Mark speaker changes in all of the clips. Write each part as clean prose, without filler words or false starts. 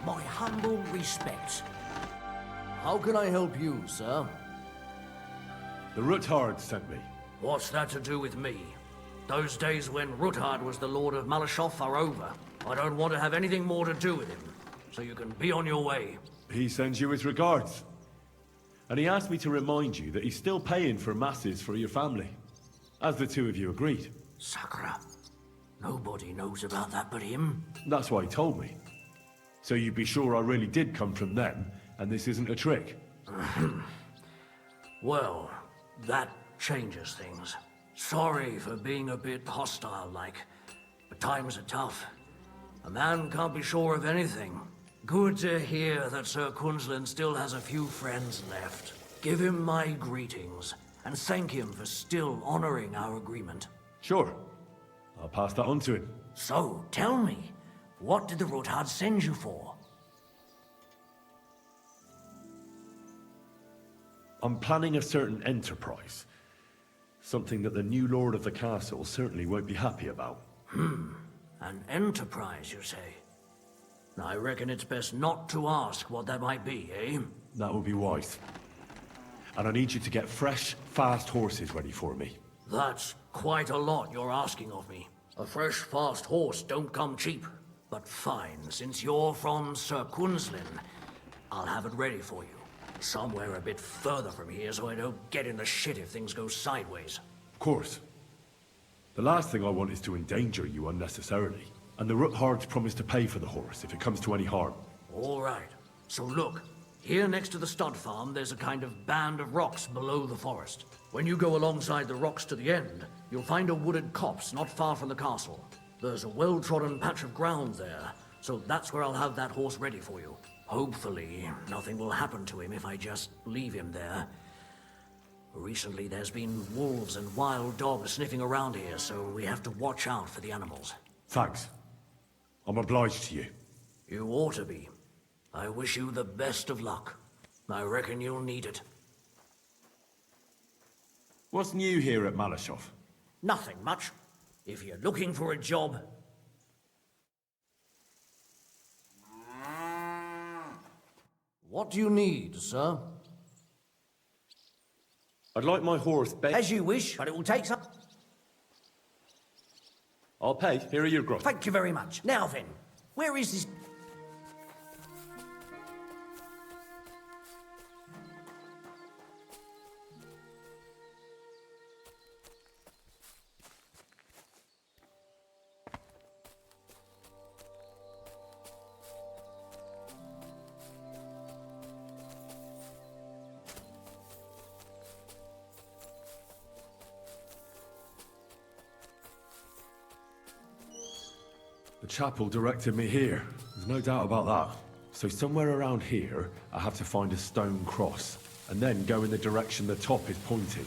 Speaker 1: My humble respects.
Speaker 2: How can I help you, sir?
Speaker 3: The Ruthard sent me.
Speaker 1: What's that to do with me? Those days when Ruthard was the Lord of Malashov are over. I don't want to have anything more to do with him. So you can be on your way.
Speaker 3: He sends you his regards. And he asked me to remind you that he's still paying for masses for your family. As the two of you agreed.
Speaker 1: Sakura. Nobody knows about that but him.
Speaker 3: That's why he told me. So you'd be sure I really did come from them, and this isn't a trick.
Speaker 1: Well, that changes things. Sorry for being a bit hostile-like, but times are tough. A man can't be sure of anything. Good to hear that Sir Quinlan still has a few friends left. Give him my greetings, and thank him for still honoring our agreement.
Speaker 3: Sure. I'll pass that on to him.
Speaker 1: So, tell me, what did the Ruthard send you for?
Speaker 3: I'm planning a certain enterprise. Something that the new lord of the castle certainly won't be happy about.
Speaker 1: An enterprise, you say? I reckon it's best not to ask what that might be, eh?
Speaker 3: That would be wise. And I need you to get fresh, fast horses ready for me.
Speaker 1: That's quite a lot you're asking of me. A fresh, fast horse don't come cheap. But fine, since you're from Sir Quinlan, I'll have it ready for you. Somewhere a bit further from here so I don't get in the shit if things go sideways.
Speaker 3: Of course. The last thing I want is to endanger you unnecessarily. And the Ruthards promise to pay for the horse if it comes to any harm.
Speaker 1: All right. So look, here next to the stud farm, there's a kind of band of rocks below the forest. When you go alongside the rocks to the end, you'll find a wooded copse not far from the castle. There's a well-trodden patch of ground there, so that's where I'll have that horse ready for you. Hopefully, nothing will happen to him if I just leave him there. Recently, there's been wolves and wild dogs sniffing around here, so we have to watch out for the animals.
Speaker 3: Thanks. I'm obliged to you.
Speaker 1: You ought to be. I wish you the best of luck. I reckon you'll need it.
Speaker 3: What's new here at Malashov?
Speaker 1: Nothing much. If you're looking for a job...
Speaker 2: What do you need, sir?
Speaker 3: I'd like my horse
Speaker 1: As you wish, but it will take some...
Speaker 3: I'll pay. Here are your gross.
Speaker 1: Thank you very much. Now then, where is this...
Speaker 3: The chapel directed me here. There's no doubt about that. So somewhere around here, I have to find a stone cross, and then go in the direction the top is pointing.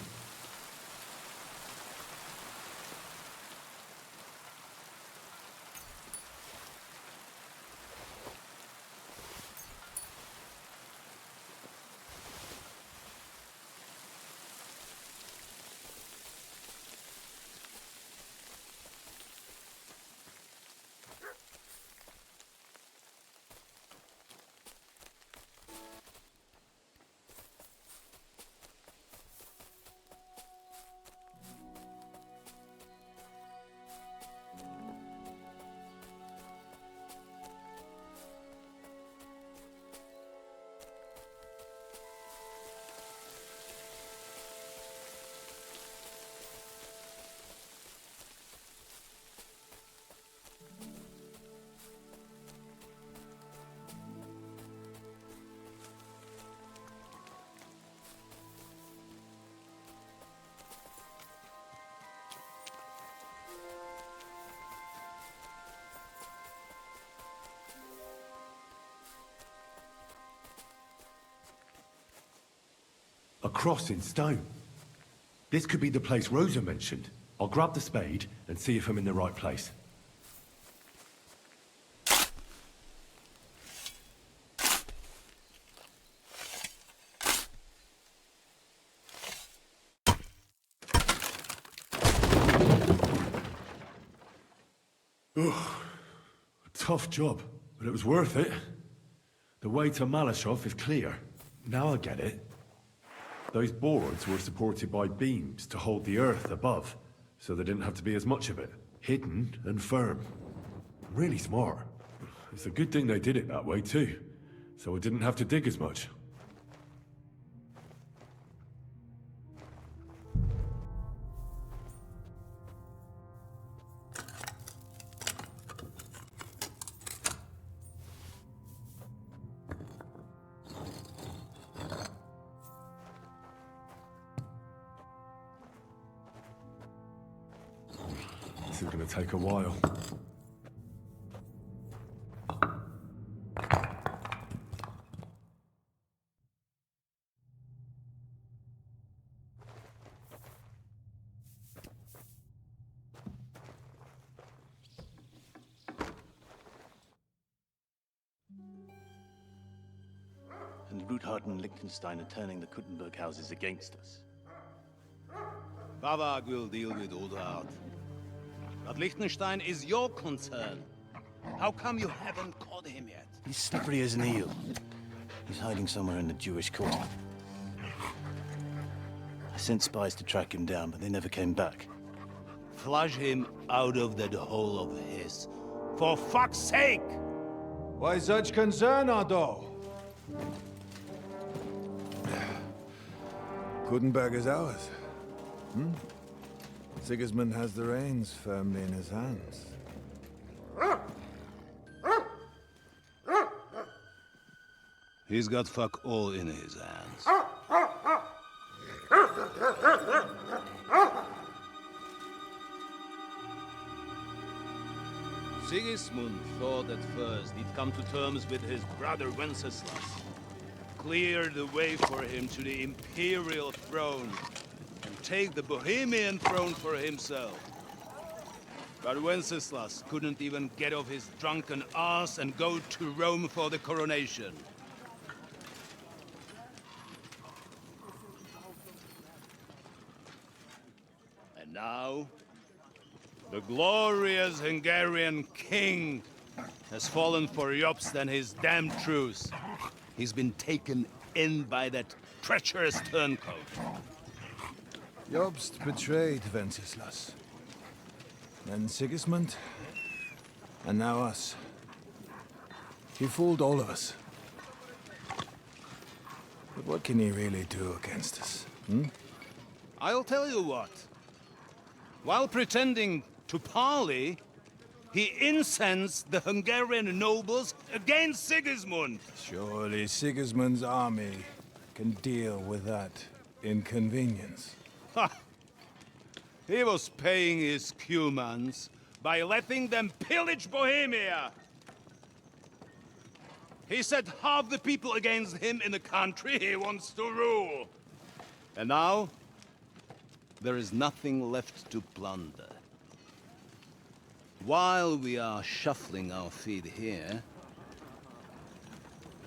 Speaker 3: A cross in stone. This could be the place Rosa mentioned. I'll grab the spade and see if I'm in the right place. A tough job, but it was worth it. The way to Malashov is clear. Now I get it. Those boards were supported by beams to hold the earth above, so there didn't have to be as much of it. Hidden and firm. Really smart. It's a good thing they did it that way too, so I didn't have to dig as much. This is gonna take a while.
Speaker 4: And Ruthard and Liechtenstein are turning the Kuttenberg houses against us.
Speaker 5: Bavag will deal with Ruthard. But Liechtenstein is your concern. How come you haven't caught him yet?
Speaker 4: He's slippery as an eel. He's hiding somewhere in the Jewish quarter. I sent spies to track him down, but they never came back.
Speaker 5: Flush him out of that hole of his. For fuck's sake!
Speaker 6: Why such concern, Otto? Kuttenberg is ours. Sigismund has the reins firmly in his hands.
Speaker 5: He's got fuck all in his hands. Sigismund thought at first he'd come to terms with his brother Wenceslas. Clear the way for him to the imperial throne and take the Bohemian throne for himself. But Wenceslas couldn't even get off his drunken ass and go to Rome for the coronation. And now, the glorious Hungarian king has fallen for Jobst and his damned truce. He's been taken in by that treacherous turncoat.
Speaker 6: Jobst betrayed Wenceslas. Then Sigismund, and now us. He fooled all of us. But what can he really do against us?
Speaker 5: I'll tell you what. While pretending to parley, he incensed the Hungarian nobles against Sigismund.
Speaker 6: Surely Sigismund's army can deal with that inconvenience.
Speaker 5: Ha! He was paying his Cumans by letting them pillage Bohemia. He set half the people against him in the country he wants to rule. And now, there is nothing left to plunder. While we are shuffling our feet here,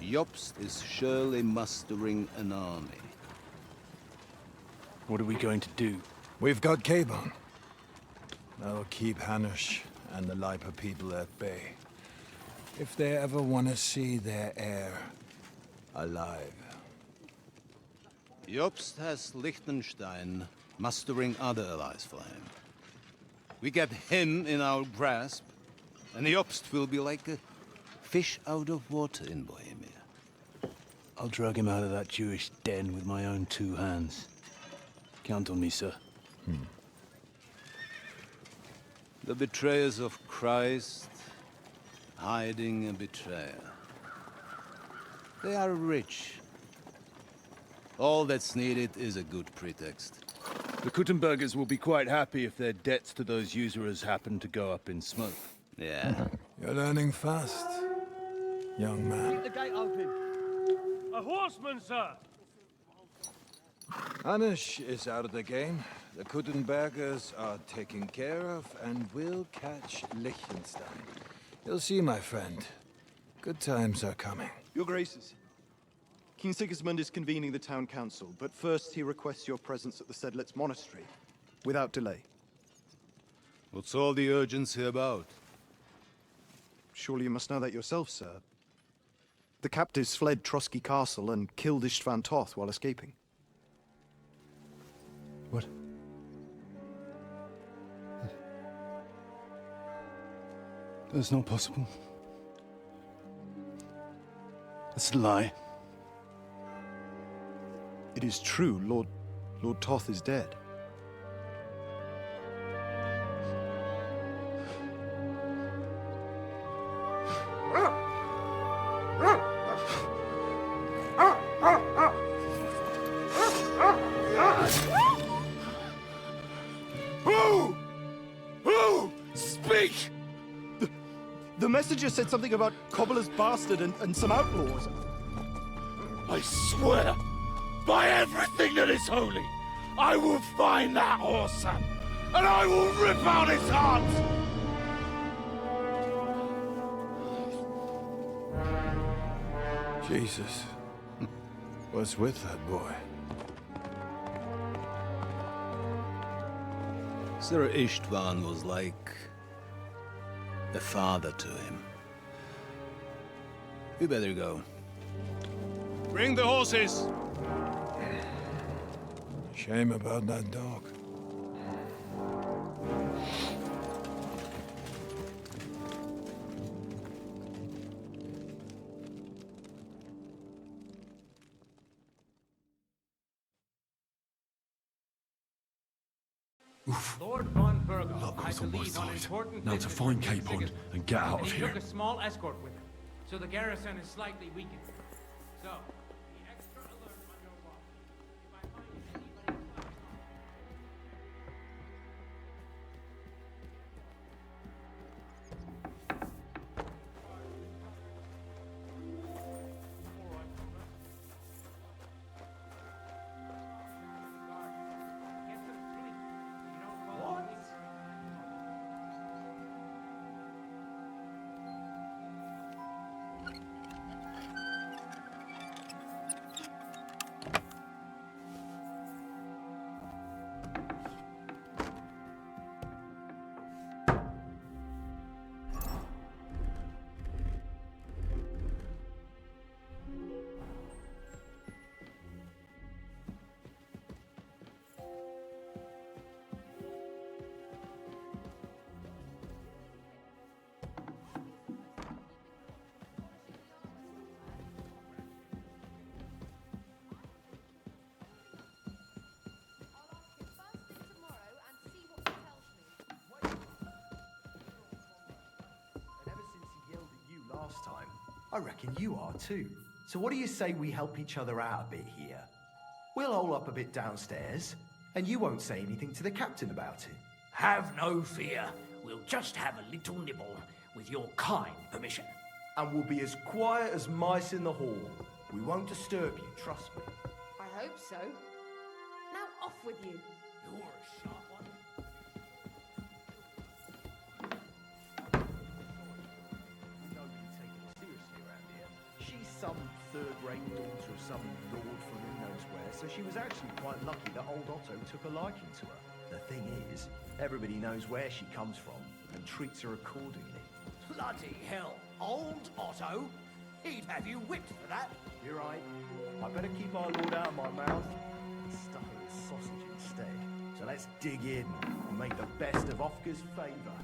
Speaker 5: Jobst is surely mustering an army.
Speaker 4: What are we going to do?
Speaker 6: We've got K-Bone. That'll keep Hanush and the Lipa people at bay. If they ever want to see their heir alive.
Speaker 5: Jobst has Liechtenstein mustering other allies for him. We get him in our grasp, and Jobst will be like a fish out of water in Bohemia.
Speaker 4: I'll drag him out of that Jewish den with my own 2 hands. Count on me, sir.
Speaker 5: The betrayers of Christ, hiding a betrayer. They are rich. All that's needed is a good pretext.
Speaker 7: The Kuttenbergers will be quite happy if their debts to those usurers happen to go up in smoke.
Speaker 5: Yeah.
Speaker 6: You're learning fast, young man.
Speaker 8: The gate open. A horseman, sir!
Speaker 6: Hanush is out of the game. The Kuttenbergers are taken care of, and we'll catch Liechtenstein. You'll see, my friend. Good times are coming.
Speaker 9: Your Graces, King Sigismund is convening the town council, but first he requests your presence at the Sedlitz monastery, without delay.
Speaker 5: What's all the urgency about?
Speaker 9: Surely you must know that yourself, sir. The captives fled Trotsky Castle and killed Istvan Toth while escaping.
Speaker 4: What? That's not possible. That's a lie.
Speaker 9: It is true, Lord Toth is dead.
Speaker 7: Who? Speak!
Speaker 9: The messenger said something about Cobbler's bastard and some outlaws.
Speaker 7: I swear, by everything that is holy, I will find that whoreson, and I will rip out his heart!
Speaker 6: Jesus. What's with that boy?
Speaker 5: Sir Istvan was like a father to him. We better go.
Speaker 8: Bring the horses!
Speaker 6: Shame about that dog.
Speaker 10: Lord von Burgo,
Speaker 3: Luck
Speaker 10: I
Speaker 3: was on my
Speaker 10: believe on
Speaker 3: side.
Speaker 10: important
Speaker 3: Now to
Speaker 10: business
Speaker 3: find
Speaker 10: with
Speaker 3: Capon
Speaker 10: Sigismund,
Speaker 3: and get out
Speaker 10: and
Speaker 3: of
Speaker 10: he
Speaker 3: here.
Speaker 10: took a small escort with him, so the garrison is slightly weakened. So, be extra alert on your watch. If I find anybody else, get some sleep. You don't fall asleep.
Speaker 11: And ever since he yelled at you last time, I reckon you are too. So what do you say we help each other out a bit here? We'll hole up a bit downstairs, and you won't say anything to the captain about it.
Speaker 1: Have no fear. We'll just have a little nibble, with your kind permission.
Speaker 11: And we'll be as quiet as mice in the hall. We won't disturb you, trust me.
Speaker 12: I hope so. Now off with you.
Speaker 1: You're a sharp one.
Speaker 11: We know you take it seriously around here. She's some third-rate daughter of some lord from who knows where, so she was actually quite lucky that old Otto took a liking to her. The thing is, everybody knows where she comes from and treats her accordingly.
Speaker 1: Bloody hell. Old Otto? He'd have you whipped for that.
Speaker 11: You're right. I better keep our lord out of my mouth and stuff it with sausage instead. So let's dig in and make the best of Ofka's favour.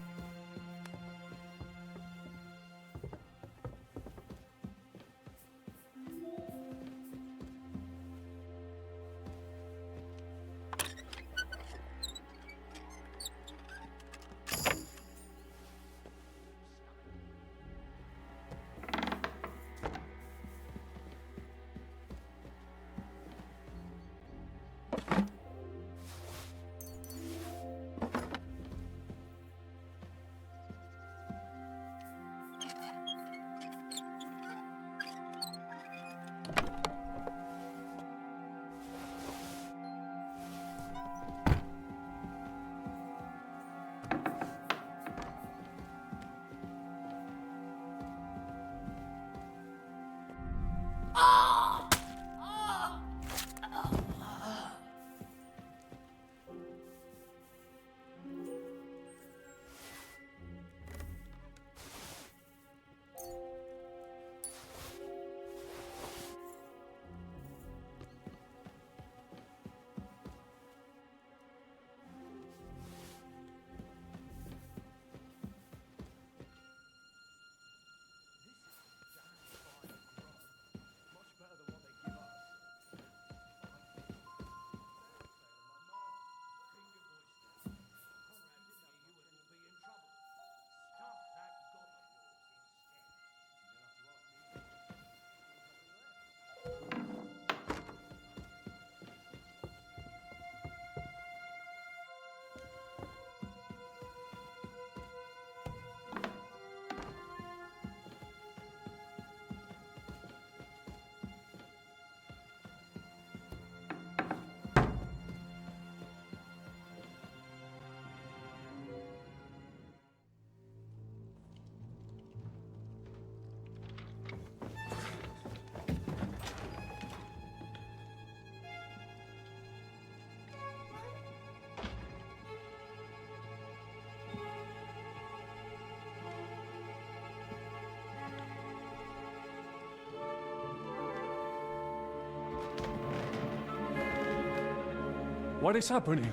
Speaker 13: What is happening?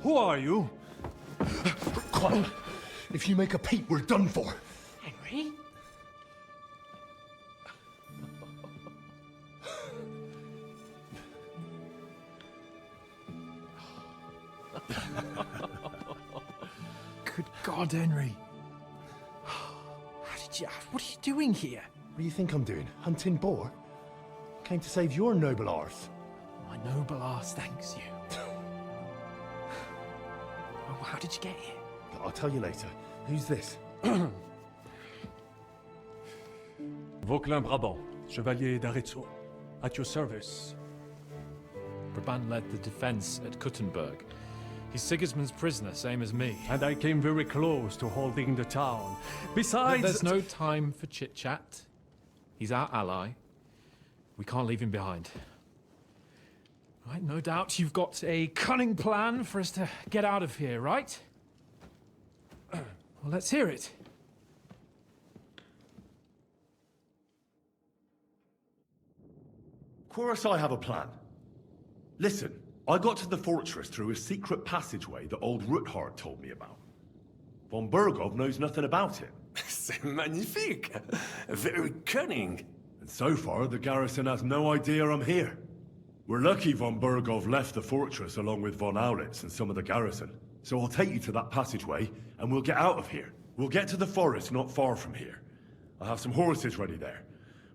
Speaker 13: Who are you?
Speaker 7: Quiet. If you make a peep, we're done for.
Speaker 10: Henry?
Speaker 11: Good God, Henry. What are you doing here?
Speaker 7: What do you think I'm doing? Hunting boar? Came to save your noble arse.
Speaker 11: My noble arse thanks you. Oh, how did you get here?
Speaker 7: I'll tell you later. Who's this?
Speaker 13: Vauquelin Brabant, Chevalier d'Arezzo. At your service.
Speaker 14: Brabant led the defense at Kuttenberg. He's Sigismund's prisoner, same as me.
Speaker 13: And I came very close to holding the town. Besides...
Speaker 14: There's no time for chit-chat. He's our ally. We can't leave him behind. Right, no doubt you've got a cunning plan for us to get out of here, right? Well, let's hear it.
Speaker 3: Of course I have a plan. Listen, I got to the fortress through a secret passageway that old Ruthard told me about. Von Burgov knows nothing about it.
Speaker 15: C'est magnifique! Very cunning.
Speaker 3: And so far, the garrison has no idea I'm here. We're lucky von Burgov left the fortress along with von Aulitz and some of the garrison. So I'll take you to that passageway, and we'll get out of here. We'll get to the forest not far from here. I'll have some horses ready there.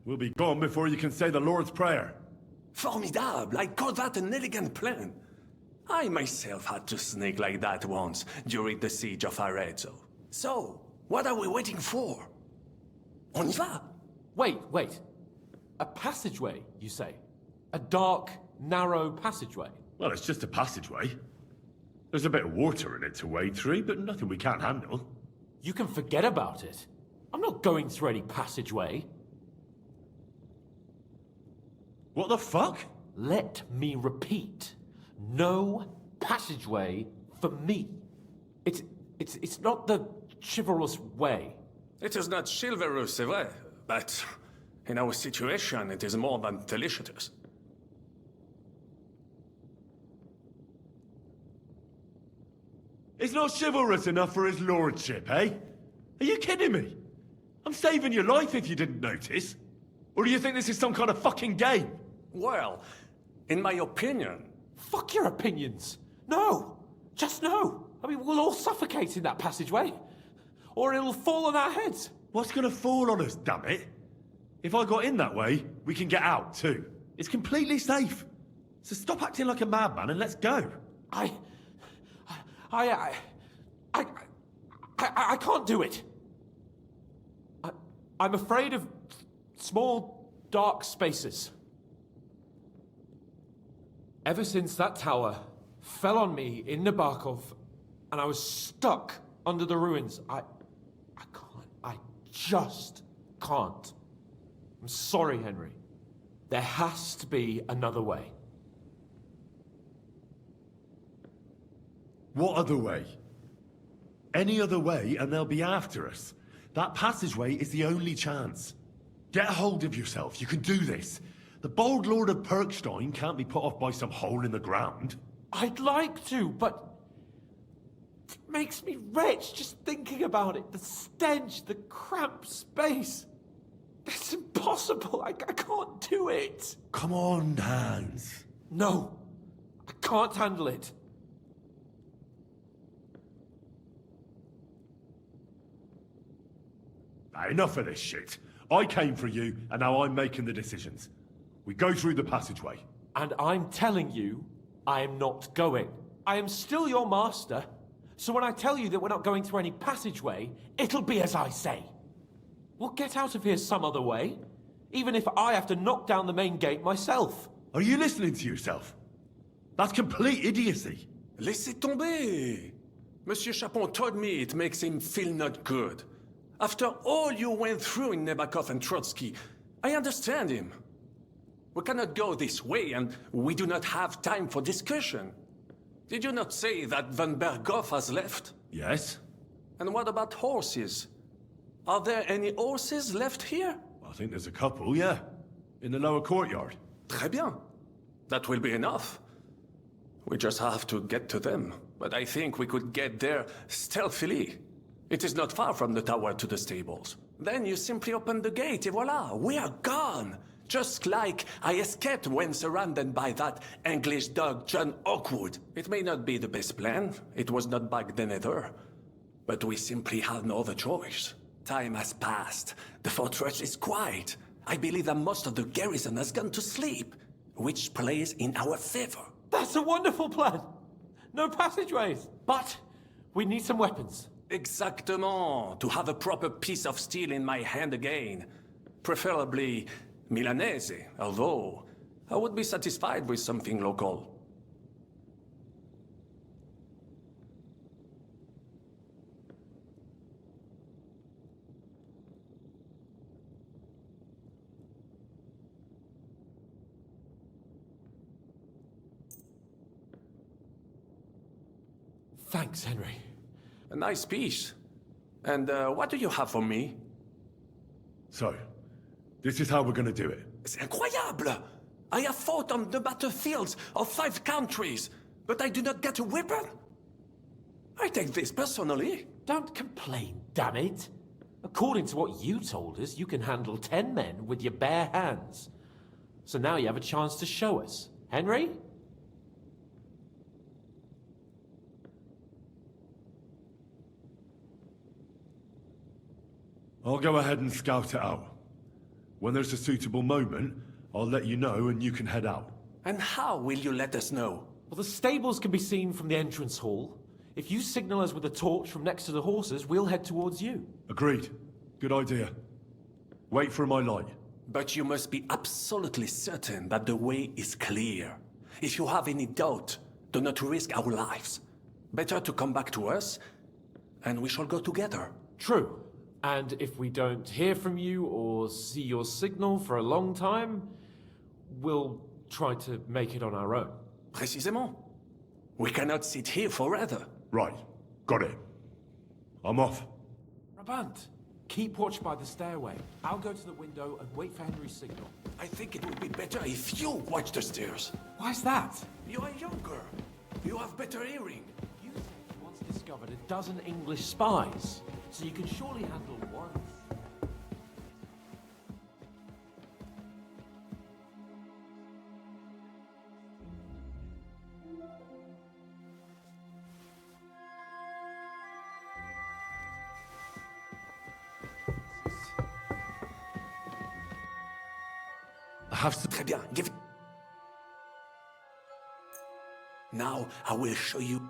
Speaker 3: We'll be gone before you can say the Lord's Prayer.
Speaker 15: Formidable! I call that an elegant plan. I myself had to sneak like that once during the siege of Arezzo. So, what are we waiting for? On y va!
Speaker 10: Wait. A passageway, you say? A dark, narrow passageway?
Speaker 3: Well, it's just a passageway. There's a bit of water in it to wade through, but nothing we can't handle.
Speaker 10: You can forget about it. I'm not going through any passageway.
Speaker 3: What the fuck?
Speaker 10: Let me repeat. No passageway for me. It's not the chivalrous way.
Speaker 15: It is not chivalrous, c'est vrai, but in our situation, it is more than delicious.
Speaker 3: It's not chivalrous enough for his lordship, eh? Are you kidding me? I'm saving your life if you didn't notice. Or do you think this is some kind of fucking game?
Speaker 15: Well, in my opinion...
Speaker 10: Fuck your opinions. No. Just no. I mean, we'll all suffocate in that passageway. Or it'll fall on our heads.
Speaker 3: What's gonna fall on us, damn it? If I got in that way, we can get out, too. It's completely safe. So stop acting like a madman and let's go.
Speaker 10: I can't do it. I'm afraid of small, dark spaces. Ever since that tower fell on me in Nabokov, and I was stuck under the ruins, I just can't. I'm sorry, Henry. There has to be another way.
Speaker 3: What other way? Any other way and they'll be after us. That passageway is the only chance. Get a hold of yourself, you can do this. The bold Lord of Perkstein can't be put off by some hole in the ground.
Speaker 10: I'd like to, but it makes me wretched just thinking about it. The stench, the cramped space. It's impossible. I can't do it.
Speaker 3: Come on, Hans.
Speaker 10: No, I can't handle it.
Speaker 3: Enough of this shit. I came for you, and now I'm making the decisions. We go through the passageway.
Speaker 10: And I'm telling you, I am not going. I am still your master, so when I tell you that we're not going through any passageway, it'll be as I say. We'll get out of here some other way, even if I have to knock down the main gate myself.
Speaker 3: Are you listening to yourself? That's complete idiocy.
Speaker 15: Laissez tomber. Monsieur Chapon told me it makes him feel not good. After all you went through in Nabokov and Trotsky, I understand him. We cannot go this way, and we do not have time for discussion. Did you not say that Van Berghoff has left?
Speaker 3: Yes.
Speaker 15: And what about horses? Are there any horses left here?
Speaker 3: I think there's a couple, yeah. In the lower courtyard.
Speaker 15: Très bien. That will be enough. We just have to get to them. But I think we could get there stealthily. It is not far from the tower to the stables. Then you simply open the gate, et voila, we are gone! Just like I escaped when surrounded by that English dog John Oakwood. It may not be the best plan. It was not back then either. But we simply had no other choice. Time has passed. The fortress is quiet. I believe that most of the garrison has gone to sleep, which plays in our favor.
Speaker 10: That's a wonderful plan! No passageways! But we need some weapons.
Speaker 15: Exactement. To have a proper piece of steel in my hand again. Preferably Milanese, although I would be satisfied with something local.
Speaker 10: Thanks, Henry.
Speaker 15: A nice piece. And what do you have for me?
Speaker 3: So, this is how we're gonna do it.
Speaker 15: C'est incroyable! I have fought on the battlefields of 5 countries, but I do not get a weapon. I take this personally.
Speaker 10: Don't complain, damn it. According to what you told us, you can handle 10 men with your bare hands. So now you have a chance to show us. Henry?
Speaker 3: I'll go ahead and scout it out. When there's a suitable moment, I'll let you know and you can head out.
Speaker 15: And how will you let us know?
Speaker 10: Well, the stables can be seen from the entrance hall. If you signal us with a torch from next to the horses, we'll head towards you.
Speaker 3: Agreed. Good idea. Wait for my light.
Speaker 15: But you must be absolutely certain that the way is clear. If you have any doubt, do not risk our lives. Better to come back to us, and we shall go together.
Speaker 10: True. And if we don't hear from you or see your signal for a long time, we'll try to make it on our own.
Speaker 15: Précisément. We cannot sit here forever.
Speaker 3: Right. Got it. I'm off.
Speaker 10: Brabant, keep watch by the stairway. I'll go to the window and wait for Henry's signal.
Speaker 15: I think it would be better if you watch the stairs.
Speaker 10: Why's that?
Speaker 15: You are younger. You have better hearing.
Speaker 10: You once discovered a dozen English spies, so you can surely handle one.
Speaker 15: Très bien. Give it. Now I will show you.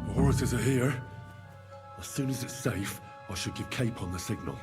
Speaker 3: The horses are here. As soon as it's safe, I should give Capon the signal.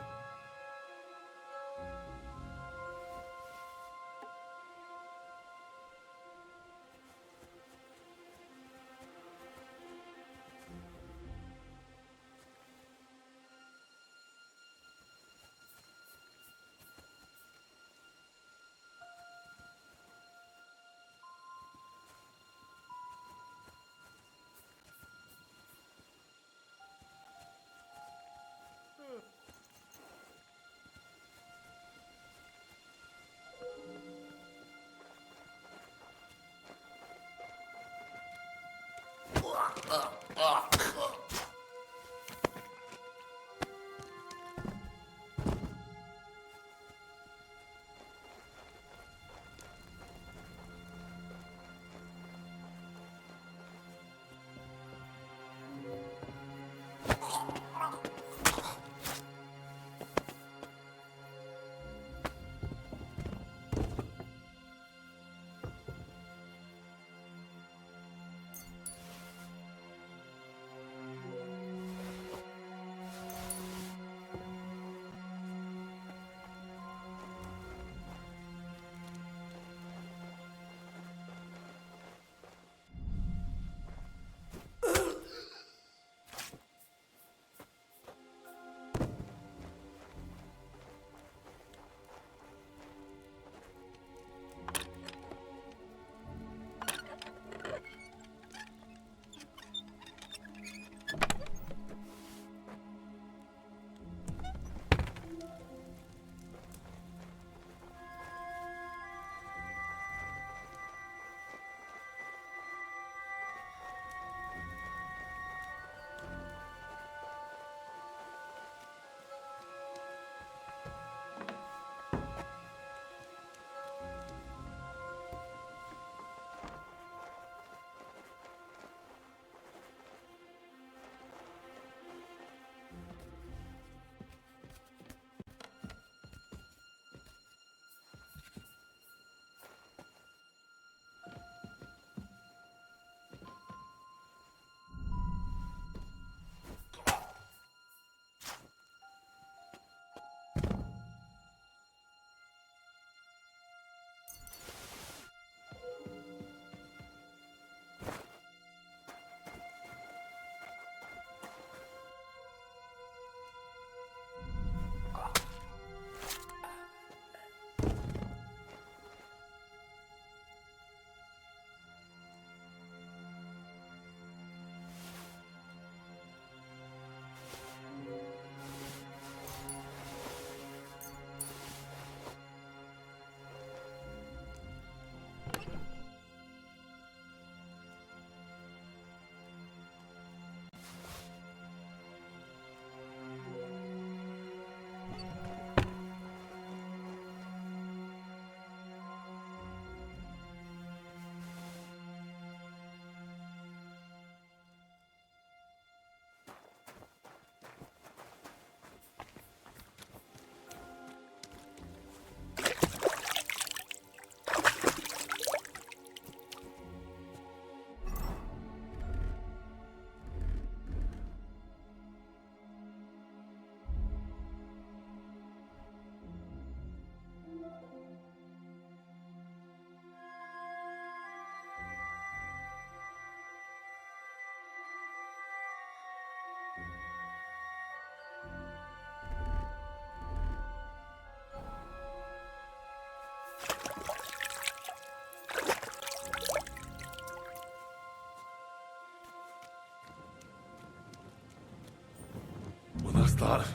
Speaker 3: that.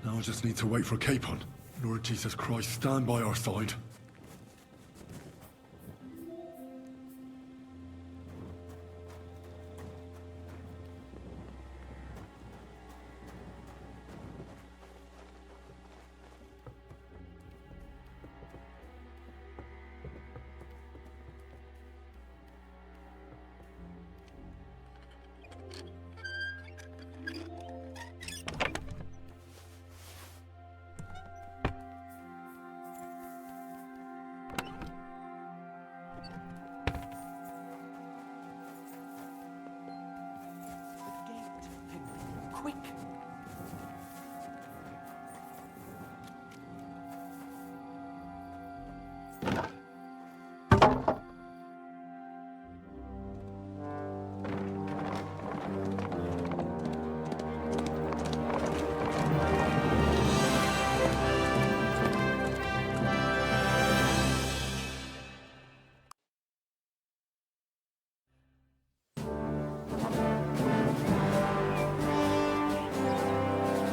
Speaker 3: Now I just need to wait for Capon. Lord Jesus Christ, stand by our side.
Speaker 10: Quick!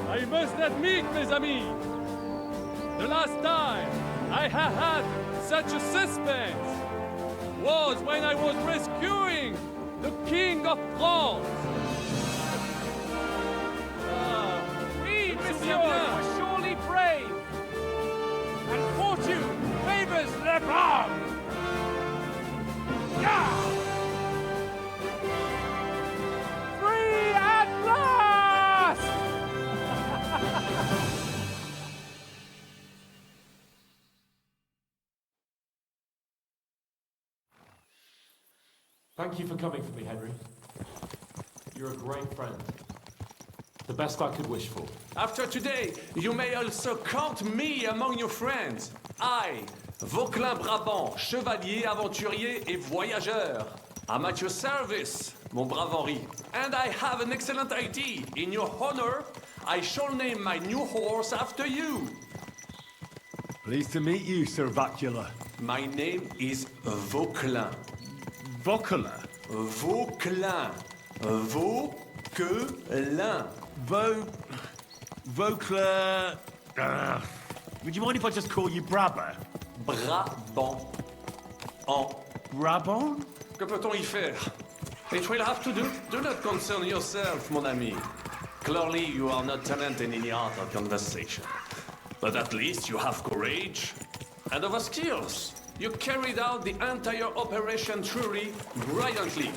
Speaker 13: I must admit, mes amis, the last time I have had such a suspense was when I was rescuing the King of France.
Speaker 10: Oui, monsieur, you were surely brave! And fortune favors the brave! Yeah! Free at last! Thank you for coming for me, Henry. You're a great friend. The best I could wish for.
Speaker 15: After today, you may also count me among your friends. I, Vauquelin Brabant, chevalier, aventurier et voyageur. I'm at your service, mon brave Henri. And I have an excellent idea. In your honor, I shall name my new horse after you.
Speaker 3: Pleased to meet you, Sir Vacula.
Speaker 15: My name is Vauquelin.
Speaker 3: Vauquelin?
Speaker 15: Vauquelin. Vauquelin.
Speaker 7: Vauquelin... would you mind if I just call you Brabber?
Speaker 15: Brabant. En
Speaker 7: Brabant?
Speaker 15: Que peut-on y faire? It will have to do not concern yourself, mon ami. Clearly, you are not talented in the art of conversation. But at least you have courage and other skills. You carried out the entire operation truly brilliantly.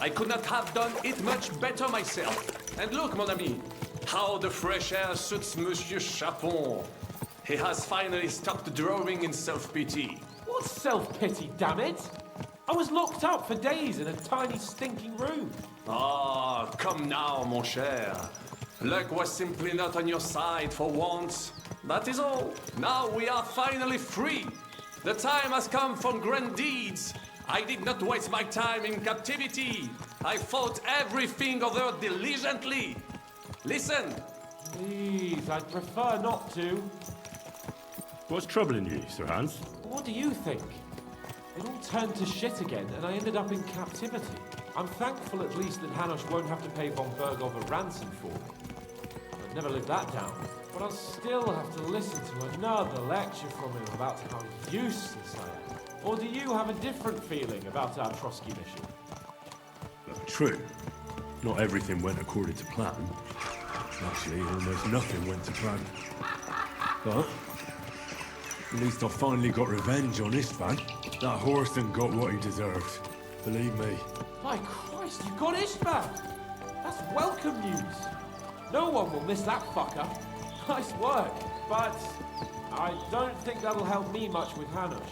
Speaker 15: I could not have done it much better myself. And look, mon ami, how the fresh air suits Monsieur Chapon. He has finally stopped drowning in self-pity.
Speaker 10: What self-pity, damn it? I was locked up for days in a tiny stinking room.
Speaker 15: Ah, come now, mon cher. Luck was simply not on your side for once. That is all. Now we are finally free. The time has come for grand deeds. I did not waste my time in captivity. I fought everything over diligently. Listen.
Speaker 10: Please, I'd prefer not to.
Speaker 3: What's troubling you, Sir Hans?
Speaker 10: What do you think? It all turned to shit again, and I ended up in captivity. I'm thankful at least that Hanush won't have to pay von Bergov a ransom for me. I'd never live that down. But I'll still have to listen to another lecture from him about how useless I am. Or do you have a different feeling about our Trotsky mission?
Speaker 3: True. Not everything went according to plan. Actually, almost nothing went to plan. But at least I finally got revenge on Istvan. That Horson got what he deserved. Believe me.
Speaker 10: My Christ, you got Istvan! That's welcome news. No one will miss that fucker. Nice work, but I don't think that'll help me much with Hanush.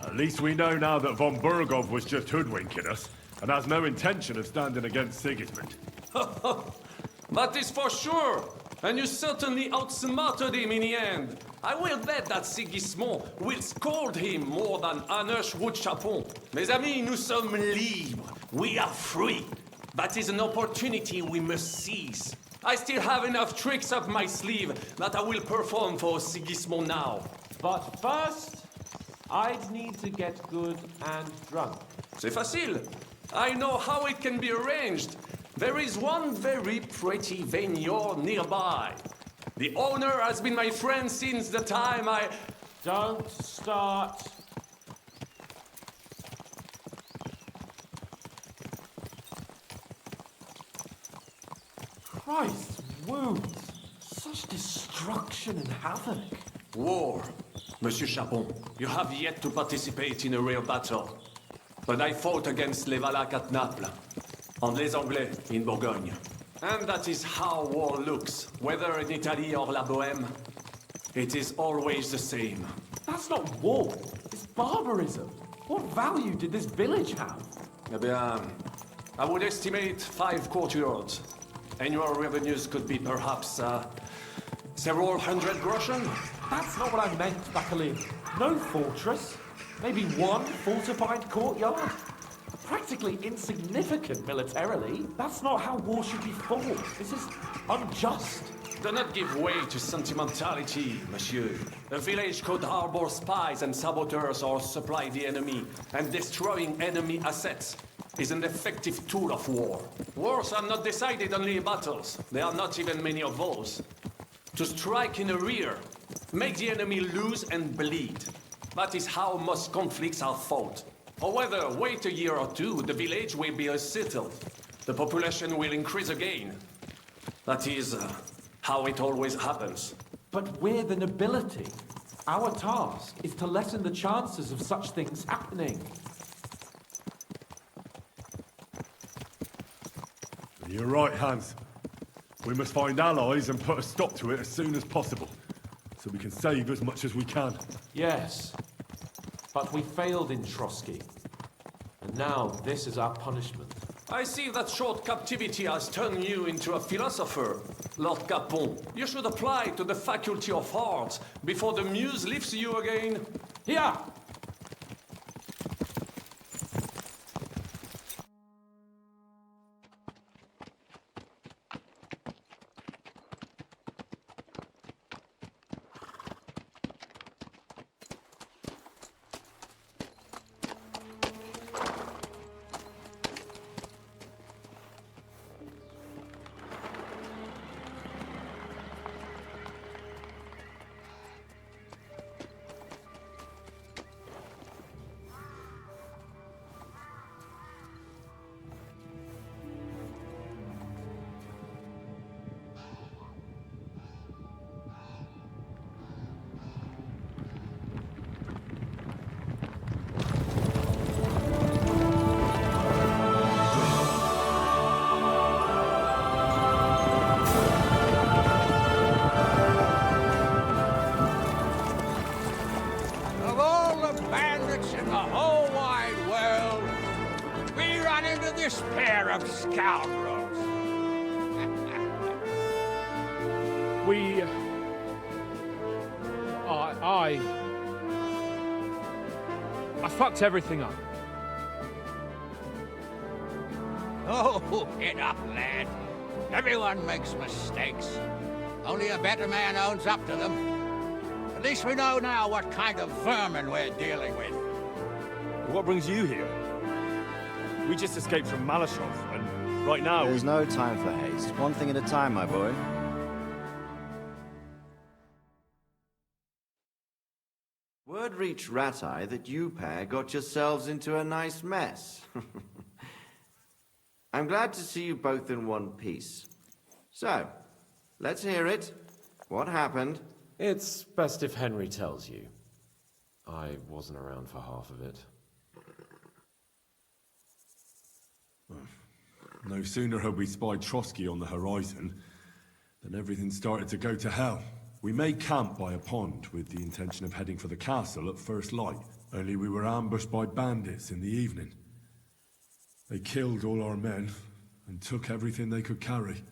Speaker 3: At least we know now that von Bergov was just hoodwinking us, and has no intention of standing against Sigismund.
Speaker 15: That is for sure! And you certainly outsmarted him in the end. I will bet that Sigismund will scold him more than Hanush would Chapon. Mes amis, nous sommes libres. We are free. That is an opportunity we must seize. I still have enough tricks up my sleeve that I will perform for Sigismund now.
Speaker 10: But first, I'd need to get good and drunk.
Speaker 15: C'est facile. I know how it can be arranged. There is one very pretty vineyard nearby. The owner has been my friend since the time I...
Speaker 10: Don't start. Christ's wounds. Such destruction and havoc.
Speaker 15: War. Monsieur Chapon, you have yet to participate in a real battle. But I fought against les Valaques at Naples, and les Anglais in Bourgogne. And that is how war looks, whether in Italy or La Bohème. It is always the same.
Speaker 10: That's not war. It's barbarism. What value did this village have?
Speaker 15: Eh bien, I would estimate 5 courtyards. Annual revenues could be perhaps, several hundred groschen.
Speaker 10: That's not what I meant, Bacalin. No fortress. Maybe one fortified courtyard. Practically insignificant militarily. That's not how war should be fought. This is unjust.
Speaker 15: Do not give way to sentimentality, monsieur. A village could harbor spies and saboteurs or supply the enemy, and destroying enemy assets is an effective tool of war. Wars are not decided only in battles. There are not even many of those. To strike in the rear, make the enemy lose and bleed. That is how most conflicts are fought. However, wait a year or two, the village will be settled. The population will increase again. That is how it always happens.
Speaker 10: But we're the nobility. Our task is to lessen the chances of such things happening.
Speaker 3: You're right, Hans. We must find allies and put a stop to it as soon as possible, so we can save as much as we can.
Speaker 10: Yes, but we failed in Trotsky. And now this is our punishment.
Speaker 15: I see that short captivity has turned you into a philosopher, Lord Capon. You should apply to the Faculty of Arts before the muse lifts you again.
Speaker 10: Here!
Speaker 16: Of all the bandits in the whole wide world, we run into this pair of scoundrels.
Speaker 14: We... I fucked everything up.
Speaker 16: Oh, get up, lad. Everyone makes mistakes. Only a better man owns up to them. At least we know now what kind of vermin we're dealing with.
Speaker 17: What brings you here? We just escaped from Malashov, and right now...
Speaker 18: There's no time for haste. One thing at a time, my boy. Word reached Rat-Eye that you pair got yourselves into a nice mess. I'm glad to see you both in one piece. So, let's hear it. What happened?
Speaker 10: It's best if Henry tells you. I wasn't around for half of it.
Speaker 3: No sooner had we spied Trotsky on the horizon than everything started to go to hell. We made camp by a pond with the intention of heading for the castle at first light, only we were ambushed by bandits in the evening. They killed all our men and took everything they could carry,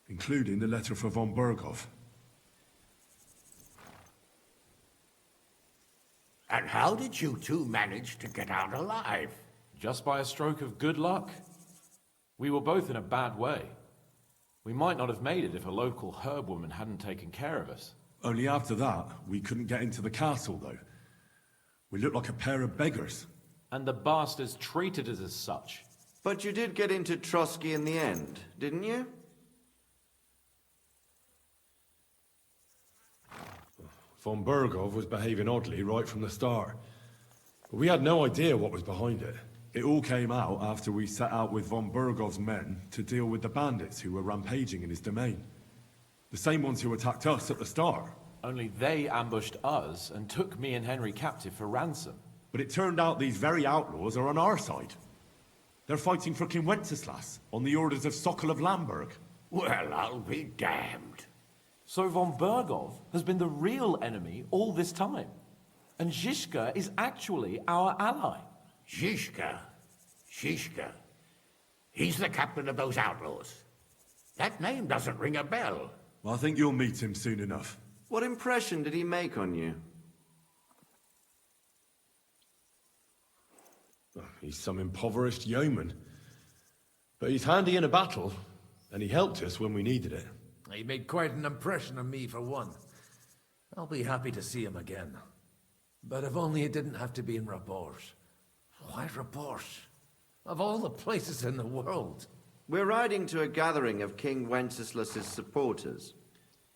Speaker 3: including the letter for von Berghoff.
Speaker 7: And how did you two manage to get out alive?
Speaker 10: Just by a stroke of good luck. We were both in a bad way. We might not have made it if a local herb woman hadn't taken care of us.
Speaker 3: Only after that, we couldn't get into the castle, though. We looked like a pair of beggars.
Speaker 10: And the bastards treated us as such.
Speaker 18: But you did get into Trotsky in the end, didn't you?
Speaker 3: Von Bergov was behaving oddly right from the start. But we had no idea what was behind it. It all came out after we set out with von Bergov's men to deal with the bandits who were rampaging in his domain. The same ones who attacked us at the start.
Speaker 10: Only they ambushed us and took me and Henry captive for ransom.
Speaker 3: But it turned out these very outlaws are on our side. They're fighting for King Wenceslas on the orders of Sokol of Lamberg.
Speaker 16: Well, I'll be damned.
Speaker 10: So von Bergov has been the real enemy all this time. And Zizka is actually our ally.
Speaker 16: Zizka? Zizka? He's the captain of those outlaws. That name doesn't ring a bell.
Speaker 3: Well, I think you'll meet him soon enough.
Speaker 18: What impression did he make on you?
Speaker 3: He's some impoverished yeoman. But he's handy in a battle, and he helped us when we needed it.
Speaker 19: He made quite an impression on me, for one. I'll be happy to see him again. But if only it didn't have to be in Rabors. Why Rabors? Of all the places in the world.
Speaker 18: We're riding to a gathering of King Wenceslas's supporters.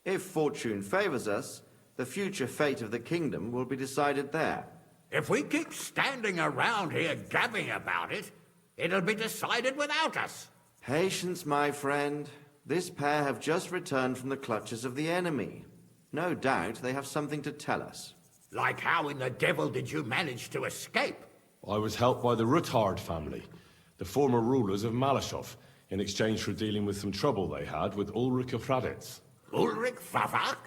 Speaker 18: If fortune favors us, the future fate of the kingdom will be decided there.
Speaker 16: If we keep standing around here gabbing about it, it'll be decided without us.
Speaker 18: Patience, my friend. This pair have just returned from the clutches of the enemy. No doubt they have something to tell us.
Speaker 16: Like how in the devil did you manage to escape?
Speaker 3: I was helped by the Ruthard family, the former rulers of Malashov, in exchange for dealing with some trouble they had with Ulrich of Raditz.
Speaker 16: Ulrich Favak?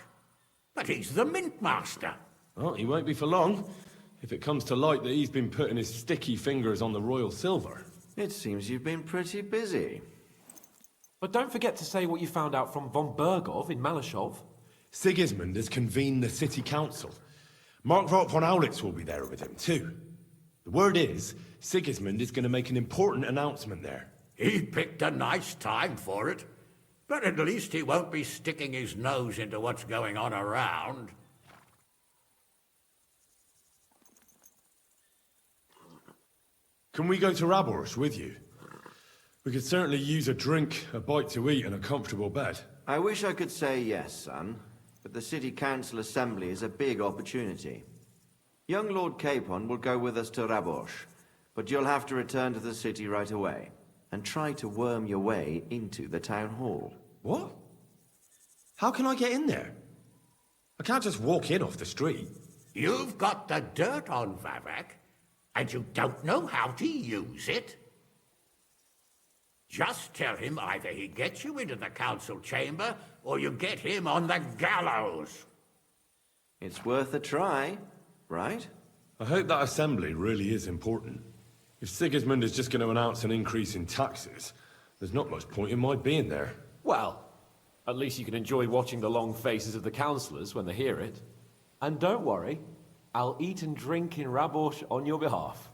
Speaker 16: But he's the mint master.
Speaker 3: Well, he won't be for long, if it comes to light that he's been putting his sticky fingers on the royal silver.
Speaker 18: It seems you've been pretty busy.
Speaker 10: But don't forget to say what you found out from von Bergov in Malashov.
Speaker 3: Sigismund has convened the city council. Markvart von Aulitz will be there with him, too. The word is, Sigismund is going to make an important announcement there.
Speaker 16: He picked a nice time for it. But at least he won't be sticking his nose into what's going on around.
Speaker 3: Can we go to Rabors with you? We could certainly use a drink, a bite to eat, and a comfortable bed.
Speaker 18: I wish I could say yes, son, but the city council assembly is a big opportunity. Young Lord Capon will go with us to Rabors, but you'll have to return to the city right away, and try to worm your way into the town hall.
Speaker 3: What? How can I get in there? I can't just walk in off the street.
Speaker 16: You've got the dirt on Vavak, and you don't know how to use it? Just tell him either he gets you into the council chamber, or you get him on the gallows.
Speaker 18: It's worth a try, right?
Speaker 3: I hope that assembly really is important. If Sigismund is just going to announce an increase in taxes, there's not much point in my being there.
Speaker 10: Well, at least you can enjoy watching the long faces of the councillors when they hear it. And don't worry, I'll eat and drink in Rabors on your behalf.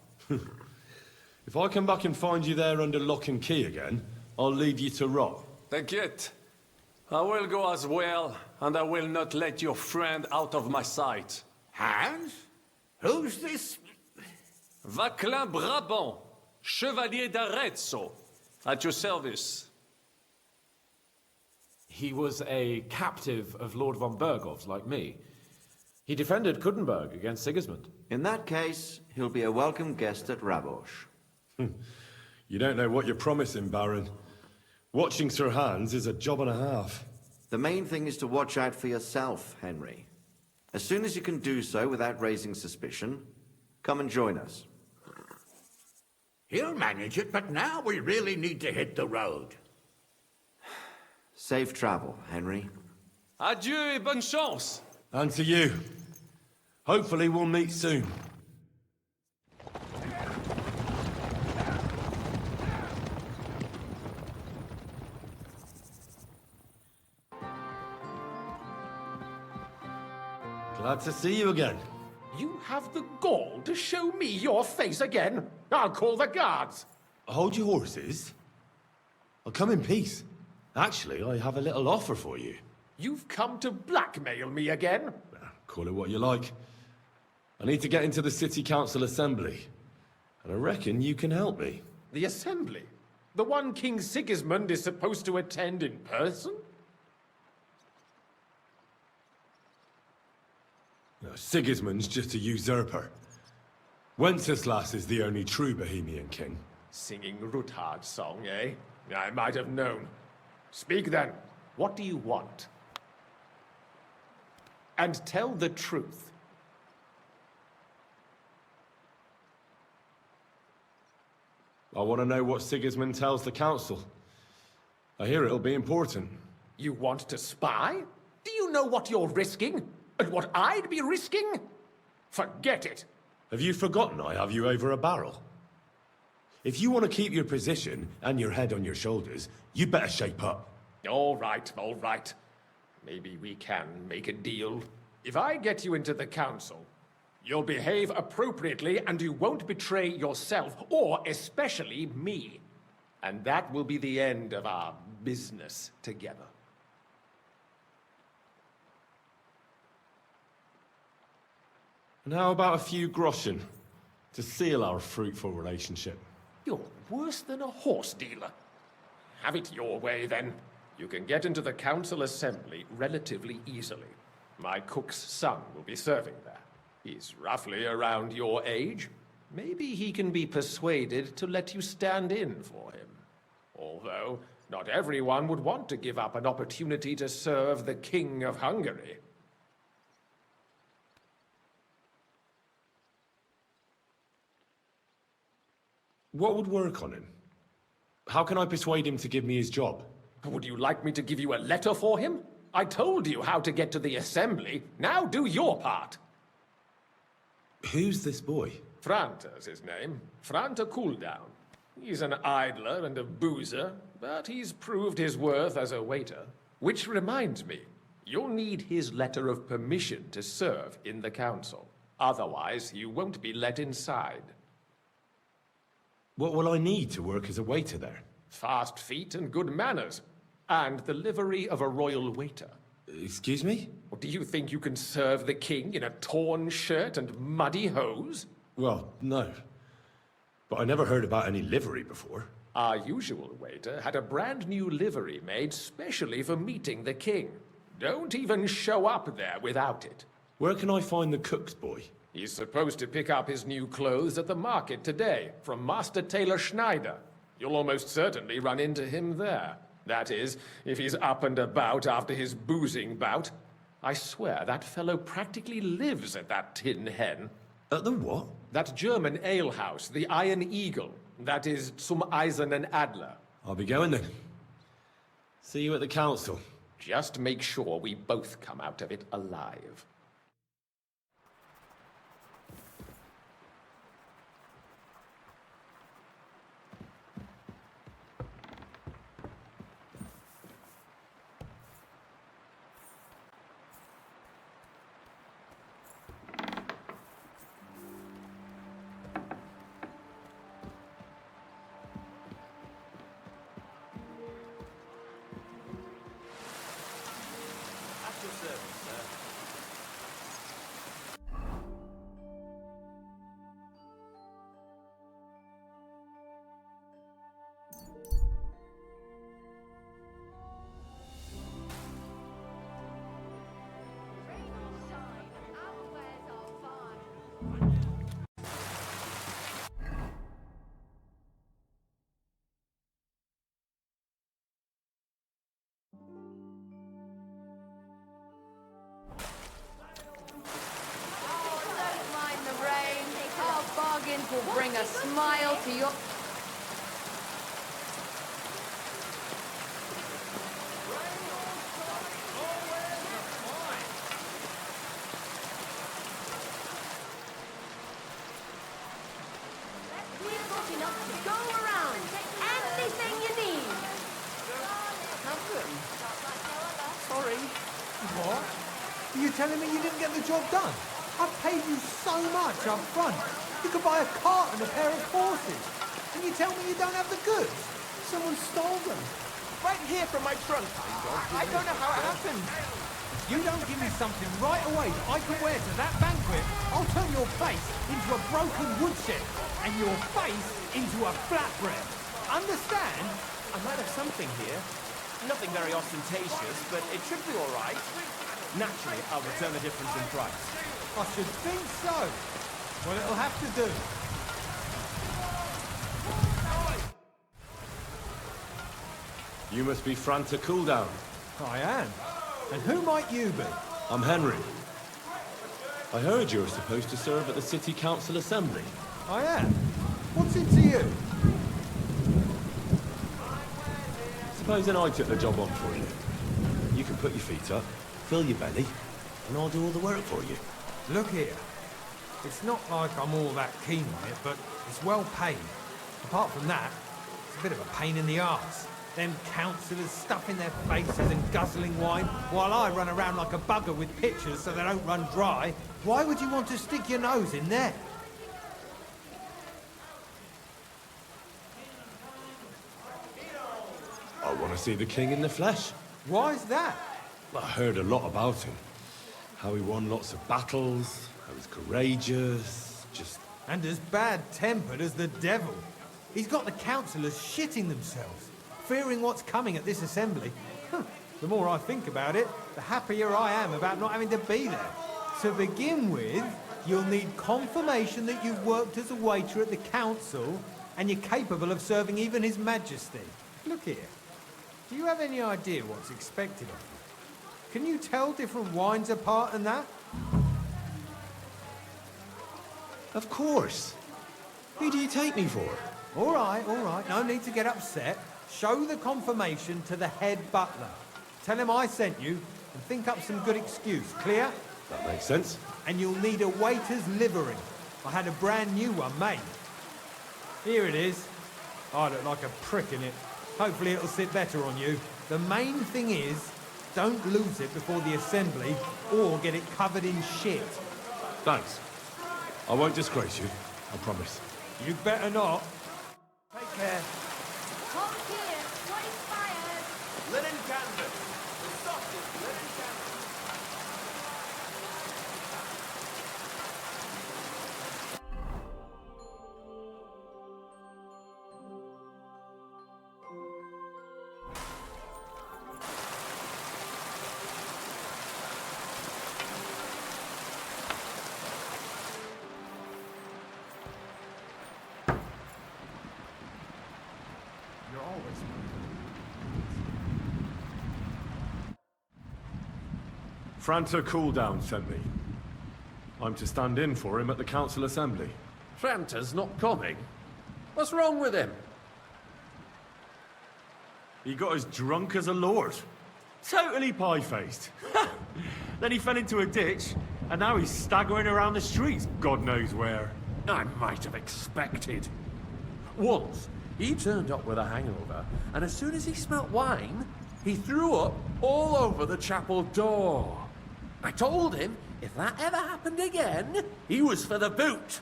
Speaker 3: If I come back and find you there under lock and key again, I'll leave you to rot.
Speaker 15: T'inquiète. I will go as well, and I will not let your friend out of my sight.
Speaker 16: Hans? Who's this?
Speaker 15: Vaclin Brabant, Chevalier d'Arezzo, at your service.
Speaker 10: He was a captive of Lord von Bergov's, like me. He defended Kuttenberg against Sigismund.
Speaker 18: In that case, he'll be a welcome guest at Rabors.
Speaker 3: You don't know what you're promising, Baron. Watching Sir Hans is a job and a half.
Speaker 18: The main thing is to watch out for yourself, Henry. As soon as you can do so without raising suspicion, come and join us.
Speaker 16: He'll manage it, but now we really need to hit the road.
Speaker 18: Safe travel, Henry.
Speaker 15: Adieu et bonne chance!
Speaker 3: And to you. Hopefully we'll meet soon. Glad to see you again.
Speaker 20: You have the gall to show me your face again? I'll call the guards.
Speaker 3: Hold your horses. I'll come in peace. Actually, I have a little offer for you.
Speaker 20: You've come to blackmail me again?
Speaker 3: Call it what you like. I need to get into the City Council Assembly. And I reckon you can help me.
Speaker 20: The Assembly? The one King Sigismund is supposed to attend in person?
Speaker 3: No, Sigismund's just a usurper. Wenceslas is the only true Bohemian king.
Speaker 20: Singing Ruthard's song, eh? I might have known. Speak then. What do you want? And tell the truth.
Speaker 3: I want to know what Sigismund tells the council. I hear it'll be important.
Speaker 20: You want to spy? Do you know what you're risking? And what I'd be risking? Forget it.
Speaker 3: Have you forgotten I have you over a barrel? If you want to keep your position and your head on your shoulders, you better shape up.
Speaker 20: All right, all right. Maybe we can make a deal. If I get you into the council, you'll behave appropriately and you won't betray yourself, or especially me. And that will be the end of our business together.
Speaker 3: And how about a few groschen to seal our fruitful relationship?
Speaker 20: You're worse than a horse dealer. Have it your way, then. You can get into the council assembly relatively easily. My cook's son will be serving there. He's roughly around your age. Maybe he can be persuaded to let you stand in for him. Although, not everyone would want to give up an opportunity to serve the King of Hungary.
Speaker 3: What would work on him? How can I persuade him to give me his job?
Speaker 20: Would you like me to give you a letter for him? I told you how to get to the assembly. Now do your part.
Speaker 3: Who's this boy?
Speaker 20: Franta's his name. Franta Cooldown. He's an idler and a boozer, but he's proved his worth as a waiter. Which reminds me, you'll need his letter of permission to serve in the council. Otherwise, you won't be let inside.
Speaker 3: What will I need to work as a waiter there?
Speaker 20: Fast feet and good manners. And the livery of a royal waiter.
Speaker 3: Excuse me?
Speaker 20: Or do you think you can serve the king in a torn shirt and muddy hose?
Speaker 3: Well, no. But I never heard about any livery before.
Speaker 20: Our usual waiter had a brand new livery made specially for meeting the king. Don't even show up there without it.
Speaker 3: Where can I find the cook's boy?
Speaker 20: He's supposed to pick up his new clothes at the market today from Master Tailor Schneider. You'll almost certainly run into him there. That is, if he's up and about after his boozing bout. I swear that fellow practically lives at that Tin Hen.
Speaker 3: At the what?
Speaker 20: That German alehouse, the Iron Eagle. That is Zum Eisernen Adler.
Speaker 3: I'll be going then. See you at the council.
Speaker 20: Just make sure we both come out of it alive.
Speaker 12: Will bring a smile to your... We've got enough to go around. Anything you need.
Speaker 11: Sorry. What? Are you telling me you didn't get the job done? I paid you so much up front. You could buy a cart and a pair of horses. And you tell me you don't have the goods? Someone stole them.
Speaker 20: Right here from my trunk. I don't know how it happened.
Speaker 11: If you don't give me something right away that I can wear to that banquet, I'll turn your face into a broken woodshed and your face into a flatbread.
Speaker 21: Understand? I might have something here. Nothing very ostentatious, but it should be all right. Naturally, I'll return the difference in price.
Speaker 11: I should think so. Well, it'll have to do.
Speaker 17: You must be Franta Cooldown.
Speaker 11: I am. And who might you be?
Speaker 17: I'm Henry. I heard you were supposed to serve at the City Council Assembly.
Speaker 11: I am. What's it to you?
Speaker 17: Supposing I took the job on for you. You can put your feet up, fill your belly, and I'll do all the work for you.
Speaker 11: Look here. It's not like I'm all that keen on it, but it's well paid. Apart from that, it's a bit of a pain in the arse. Them councillors stuffing their faces and guzzling wine, while I run around like a bugger with pitchers so they don't run dry. Why would you want to stick your nose in there?
Speaker 17: I want to see the king in the flesh.
Speaker 11: Why's that?
Speaker 17: I heard a lot about him. How he won lots of battles, how he's courageous, just...
Speaker 11: And as bad-tempered as the devil. He's got the councillors shitting themselves, fearing what's coming at this assembly. The more I think about it, the happier I am about not having to be there. To begin with, you'll need confirmation that you've worked as a waiter at the council and you're capable of serving even His Majesty. Look here. Do you have any idea what's expected of you? Can you tell different wines apart and that?
Speaker 17: Of course. Who do you take me for?
Speaker 11: All right. No need to get upset. Show the confirmation to the head butler. Tell him I sent you and think up some good excuse. Clear?
Speaker 17: That makes sense.
Speaker 11: And you'll need a waiter's livery. I had a brand new one made. Here it is. I look like a prick in it. Hopefully it'll sit better on you. The main thing is, don't lose it before the assembly or get it covered in shit.
Speaker 17: Thanks. I won't disgrace you, I promise.
Speaker 11: You better not. Take care.
Speaker 12: Hold here. What is fired?
Speaker 10: Linen canvas. The softest linen canvas.
Speaker 11: You're always...
Speaker 3: Franta Cooldown sent me. I'm to stand in for him at the council assembly.
Speaker 20: Franta's not coming. What's wrong with him?
Speaker 3: He got as drunk as a lord. Totally pie-faced. Then he fell into a ditch, and now he's staggering around the streets, God knows where.
Speaker 20: I might have expected. Once, he turned up with a hangover, and as soon as he smelt wine, he threw up all over the chapel door. I told him if that ever happened again, he was for the boot.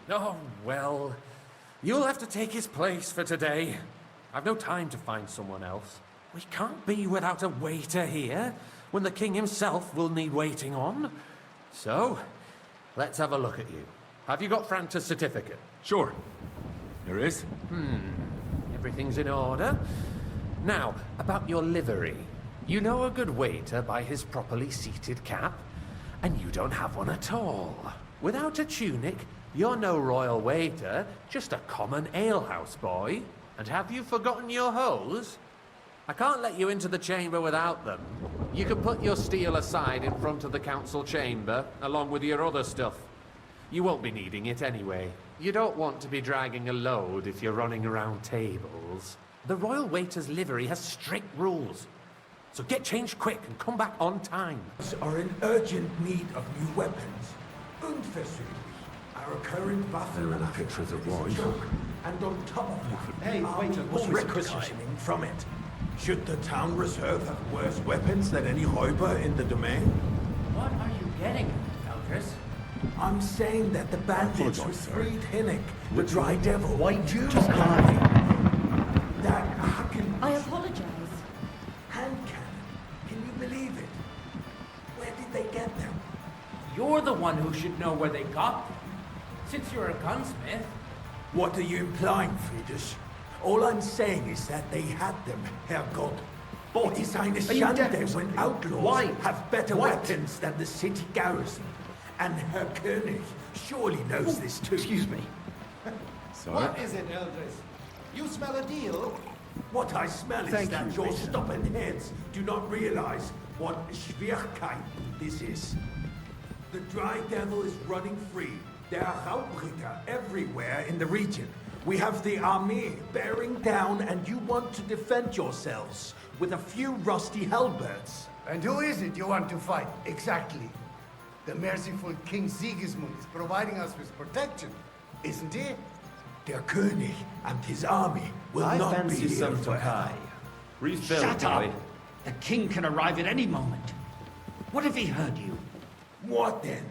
Speaker 20: Oh, well, you'll have to take his place for today. I've no time to find someone else. We can't be without a waiter here, when the king himself will need waiting on. So, let's have a look at you. Have you got Franta's certificate?
Speaker 3: Sure. There is.
Speaker 20: Everything's in order. Now, about your livery. You know a good waiter by his properly seated cap, and you don't have one at all. Without a tunic, you're no royal waiter, just a common alehouse boy. And have you forgotten your hose? I can't let you into the chamber without them. You can put your steel aside in front of the council chamber, along with your other stuff. You won't be needing it anyway. You don't want to be dragging a load if you're running around tables. The royal waiter's livery has strict rules. So get changed quick and come back on time.
Speaker 22: Are in urgent need of new weapons. Unversöhnlich. Our current Waffen
Speaker 3: and pictures of wine.
Speaker 22: And on top of that,
Speaker 11: Hey, waiter, what's
Speaker 22: always
Speaker 11: record time?
Speaker 22: positioning from it. Should the town reserve have worse weapons than any Räuber in the domain?
Speaker 23: What are you getting at, Eldris?
Speaker 22: I'm saying that the bandits who
Speaker 3: apologize, sir.
Speaker 22: freed Hinnick, the Dry Devil,
Speaker 11: White Jews?
Speaker 22: just died. That Hacken
Speaker 12: I apologize.
Speaker 22: hand cannon. Can you believe it? Where did they get them?
Speaker 23: You're the one who should know where they got them. Since you're a gunsmith.
Speaker 22: What are you implying, Friedrich? All I'm saying is that they had them, Herrgott. But it's eine Schande when outlaws have better weapons than the city garrison. And Herr König surely knows this too.
Speaker 11: Excuse me.
Speaker 2: What is it, Eldris? You smell a deal?
Speaker 22: What I smell is that your stubborn heads do not realize what Schwierigkeit this is. The Dry Devil is running free. There are Raubritter everywhere in the region. We have the army bearing down, and you want to defend yourselves with a few rusty halberds.
Speaker 2: And who is it you want to fight, exactly? The merciful King Sigismund is providing us with protection, isn't he?
Speaker 22: Der König and his army will
Speaker 11: I
Speaker 22: not
Speaker 11: fancy
Speaker 22: be here
Speaker 11: some
Speaker 22: forever.
Speaker 11: Tokai.
Speaker 17: Refill,
Speaker 11: Shut up!
Speaker 17: boy.
Speaker 11: The king can arrive at any moment. What if he heard you?
Speaker 22: What then?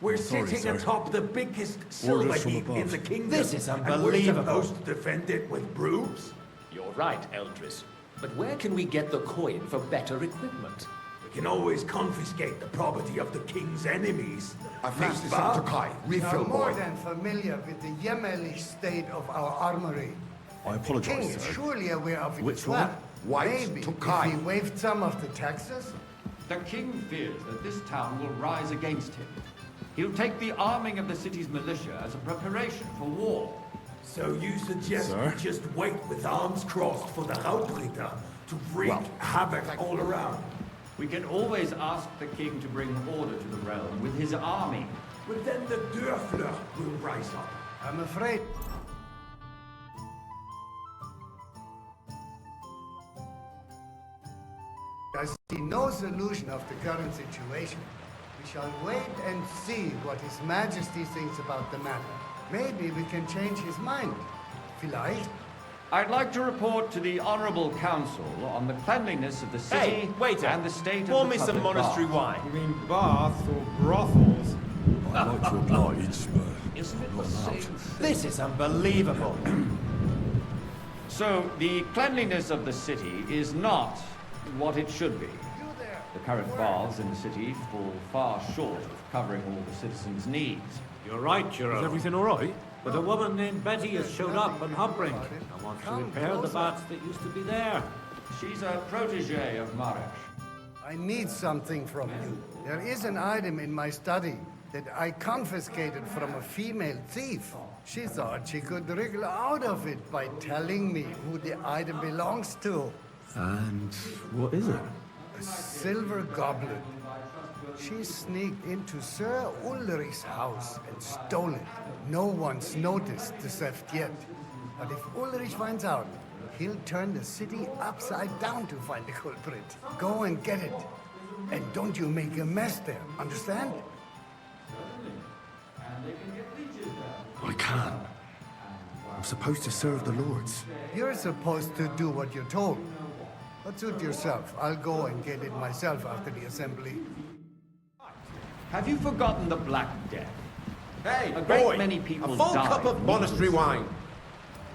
Speaker 22: We're
Speaker 3: Sorry,
Speaker 22: sitting
Speaker 3: sir.
Speaker 22: atop the biggest silver
Speaker 3: Orders from
Speaker 22: heap in
Speaker 3: above.
Speaker 22: the kingdom.
Speaker 11: This is
Speaker 22: And we're
Speaker 11: unbelievable.
Speaker 22: supposed to defend it with brooms?
Speaker 20: You're right, Eldris. But where can we get the coin for better equipment?
Speaker 22: We can always confiscate the property of the king's enemies.
Speaker 2: I
Speaker 22: fancy some Tokai. Refill,
Speaker 2: You're more
Speaker 22: boy.
Speaker 2: than familiar with the Yemenish state of our armory.
Speaker 3: I
Speaker 2: The
Speaker 3: apologize,
Speaker 2: king is
Speaker 3: sir.
Speaker 2: surely aware of it
Speaker 3: Which
Speaker 2: as well.
Speaker 3: one?
Speaker 2: Maybe
Speaker 22: Tokai.
Speaker 2: if he waived some of the taxes.
Speaker 4: The king fears that this town will rise against him. He'll take the arming of the city's militia as a preparation for war.
Speaker 22: So you suggest
Speaker 3: Sir?
Speaker 22: we just wait with arms crossed for the Raubritter to wreak havoc all around?
Speaker 4: We can always ask the king to bring order to the realm with his army.
Speaker 22: But then the Dörfler will rise up.
Speaker 2: I'm afraid. I see no solution of the current situation. We shall wait and see what His Majesty thinks about the matter. Maybe we can change his mind. Vielleicht?
Speaker 4: I'd like to report to the Honorable Council on the cleanliness of the city
Speaker 21: Hey, waiter.
Speaker 4: and the state
Speaker 21: Pour
Speaker 4: of the
Speaker 21: me some
Speaker 4: public
Speaker 21: monastery
Speaker 4: baths.
Speaker 21: wine.
Speaker 9: You mean baths or brothels?
Speaker 3: I'd like to oblige, but
Speaker 21: Isn't it
Speaker 3: not
Speaker 21: the
Speaker 3: allowed.
Speaker 21: same?
Speaker 11: This is unbelievable.
Speaker 4: So, the cleanliness of the city is not what it should be. The current baths in the city fall far short of covering all the citizens' needs.
Speaker 9: You're right, Jerome.
Speaker 14: Is everything all right?
Speaker 9: But a woman named Betty has showed up on Hubbrink and wants to repair the baths that used to be there.
Speaker 4: She's a protege of Maresh.
Speaker 2: I need something from you. There is an item in my study that I confiscated from a female thief. She thought she could wriggle out of it by telling me who the item belongs to.
Speaker 3: And what is it?
Speaker 2: A silver goblet. She sneaked into Sir Ulrich's house and stole it. No one's noticed the theft yet. But if Ulrich finds out, he'll turn the city upside down to find the culprit. Go and get it. And don't you make a mess there, understand?
Speaker 3: I can't. I'm supposed to serve the lords.
Speaker 2: You're supposed to do what you're told. But suit yourself. I'll go and get it myself after the assembly.
Speaker 4: Have you forgotten the Black Death?
Speaker 21: Hey,
Speaker 4: A great
Speaker 21: boy,
Speaker 4: many people
Speaker 21: a full
Speaker 4: died
Speaker 21: cup of monastery wine.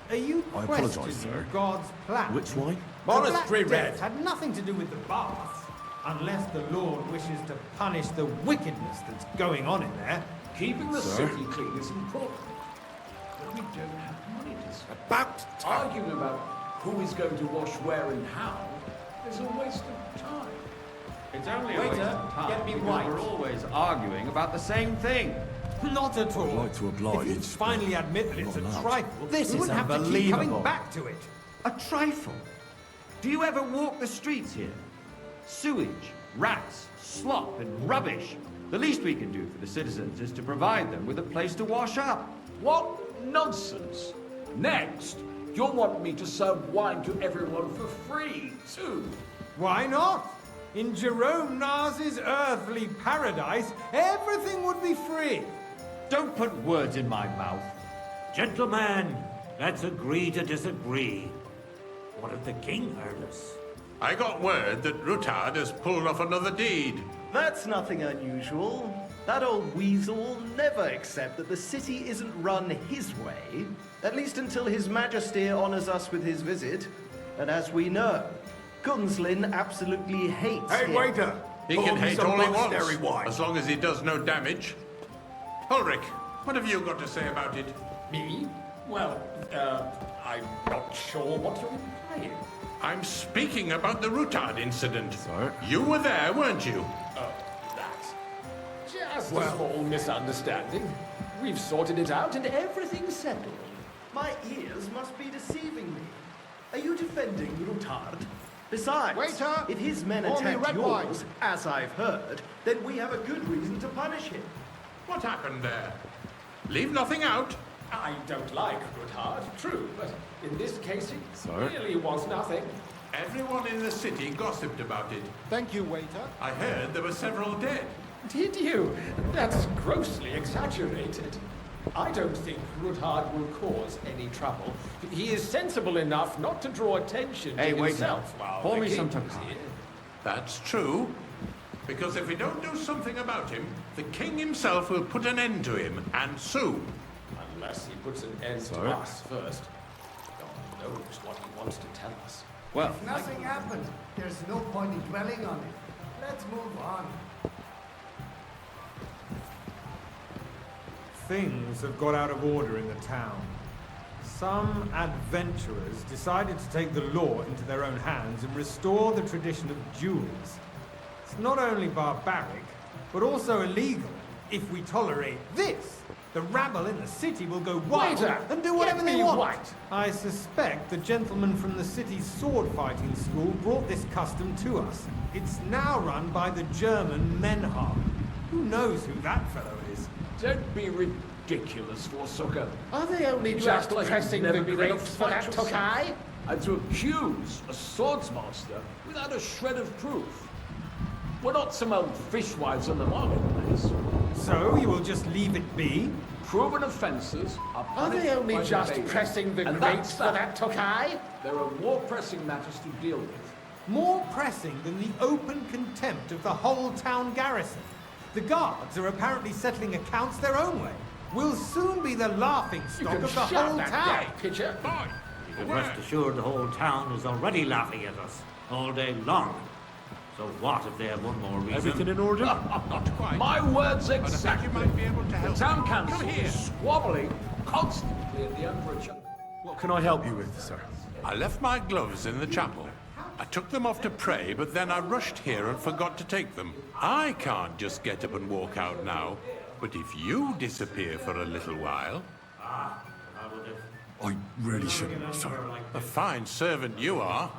Speaker 9: Are you
Speaker 3: I apologize,
Speaker 9: questioning
Speaker 3: sir.
Speaker 9: God's plan?
Speaker 3: Which wine?
Speaker 21: Monastery
Speaker 9: The Black
Speaker 21: red.
Speaker 9: Death had nothing to do with the baths, unless the Lord wishes to punish the wickedness that's going on in there.
Speaker 7: Keeping the
Speaker 3: Sir?
Speaker 7: city clean is important. But we don't have money to
Speaker 21: About time.
Speaker 7: arguing about who is going to wash where and how is a waste of time.
Speaker 4: It's only a
Speaker 21: Waiter,
Speaker 4: waste of time
Speaker 21: get me
Speaker 4: because
Speaker 21: white.
Speaker 4: we're always arguing about the same thing.
Speaker 9: Not at all.
Speaker 3: I'd like to oblige.
Speaker 9: If you finally admit that it's a
Speaker 3: Not allowed.
Speaker 9: trifle,
Speaker 11: This
Speaker 9: we
Speaker 11: is
Speaker 9: wouldn't have to keep
Speaker 11: unbelievable.
Speaker 9: coming back to it.
Speaker 4: A trifle. Do you ever walk the streets here? Sewage, rats, slop, and rubbish. The least we can do for the citizens is to provide them with a place to wash up.
Speaker 7: What nonsense! Next, you'll want me to serve wine to everyone for free, too.
Speaker 9: Why not? In Jerome Nas's earthly paradise, everything would be free.
Speaker 4: Don't put words in my mouth.
Speaker 24: Gentlemen, let's agree to disagree. What if the king heard us?
Speaker 25: I got word that Rutard has pulled off another deed.
Speaker 11: That's nothing unusual. That old weasel will never accept that the city isn't run his way, at least until His Majesty honors us with his visit. And as we know, Gunslin absolutely hates
Speaker 3: Hey,
Speaker 11: him.
Speaker 3: waiter!
Speaker 25: He
Speaker 3: Pour
Speaker 25: can
Speaker 3: me
Speaker 25: hate
Speaker 3: some
Speaker 25: all he
Speaker 3: monastery
Speaker 25: wants,
Speaker 3: wine.
Speaker 25: as long as he does no damage. Ulrich, what have you got to say about it?
Speaker 7: Me?
Speaker 20: Well, I'm not sure what you're implying.
Speaker 25: I'm speaking about the Rutard incident.
Speaker 3: Sir?
Speaker 25: You were there, weren't you?
Speaker 20: Oh, that. Just a small misunderstanding. We've sorted it out and everything's settled.
Speaker 11: My ears must be deceiving me. Are you defending Rutard? Besides,
Speaker 22: Waiter!
Speaker 11: if his men
Speaker 22: Only
Speaker 11: attacked
Speaker 22: red
Speaker 11: yours,
Speaker 22: wine.
Speaker 11: as I've heard, then we have a good reason to punish him.
Speaker 25: What happened there? Leave nothing out.
Speaker 20: I don't like Rutard, true, but in this case it
Speaker 3: Sir?
Speaker 20: really was nothing.
Speaker 25: Everyone in the city gossiped about it.
Speaker 22: Thank you, waiter.
Speaker 25: I heard there were several dead.
Speaker 20: Did you? That's grossly exaggerated. I don't think Rutard will cause any trouble. He is sensible enough not to draw attention to himself while
Speaker 4: pour
Speaker 20: the
Speaker 4: me
Speaker 20: king
Speaker 4: some
Speaker 20: is
Speaker 4: Takar.
Speaker 20: here.
Speaker 25: That's true. Because if we don't do something about him, the king himself will put an end to him, and soon.
Speaker 20: Unless he puts an end to us first. God knows what he wants to tell us.
Speaker 4: Well,
Speaker 2: If nothing happened, there's no point in dwelling on it. Let's move on.
Speaker 9: Things have got out of order in the town. Some adventurers decided to take the law into their own hands and restore the tradition of duels. It's not only barbaric, but also illegal. If we tolerate this, the rabble in the city will go wild
Speaker 20: Waiter,
Speaker 9: and do whatever
Speaker 20: get
Speaker 9: they
Speaker 20: me
Speaker 9: want.
Speaker 20: white.
Speaker 9: I suspect the gentleman from the city's sword fighting school brought this custom to us. It's now run by the German Menhar. Who knows who that fellow is?
Speaker 20: Don't be ridiculous, Forsucker. Are they only
Speaker 21: You
Speaker 20: just
Speaker 21: act like
Speaker 20: pressing
Speaker 21: you've
Speaker 20: the
Speaker 21: never been in a
Speaker 20: grapes for
Speaker 21: fight
Speaker 20: that
Speaker 21: yourself.
Speaker 20: Tokai?
Speaker 21: And to accuse a swordsmaster without a shred of proof. We're not some old fishwives on the marketplace.
Speaker 9: So you will just leave it be?
Speaker 21: Proven offences are
Speaker 20: Are
Speaker 21: punished
Speaker 20: they only
Speaker 21: by
Speaker 20: just
Speaker 21: the
Speaker 20: pressing the
Speaker 21: and
Speaker 20: grapes
Speaker 21: that's
Speaker 20: for that Tokai?
Speaker 21: There are more pressing matters to deal with.
Speaker 9: More pressing than the open contempt of the whole town garrison. The guards are apparently settling accounts their own way. We'll soon be the laughing
Speaker 20: You
Speaker 9: stock
Speaker 20: can
Speaker 9: of the
Speaker 20: shut
Speaker 9: whole
Speaker 20: that
Speaker 9: town.
Speaker 20: gay pitcher.
Speaker 24: You can rest assured the whole town is already laughing at us all day long. So what if they have one more reason?
Speaker 3: Everything in order?
Speaker 25: Not quite.
Speaker 21: My words
Speaker 25: But I think
Speaker 21: exactly.
Speaker 25: you might be able to
Speaker 21: The
Speaker 25: help.
Speaker 21: town
Speaker 25: me.
Speaker 21: council
Speaker 25: Come here.
Speaker 21: is squabbling constantly at the Emperor.
Speaker 3: What can I help you with, sir?
Speaker 25: I left my gloves in the chapel. I took them off to pray, but then I rushed here and forgot to take them. I can't just get up and walk out now. But if you disappear for a little while...
Speaker 3: I really shouldn't, sir.
Speaker 25: A fine servant you are.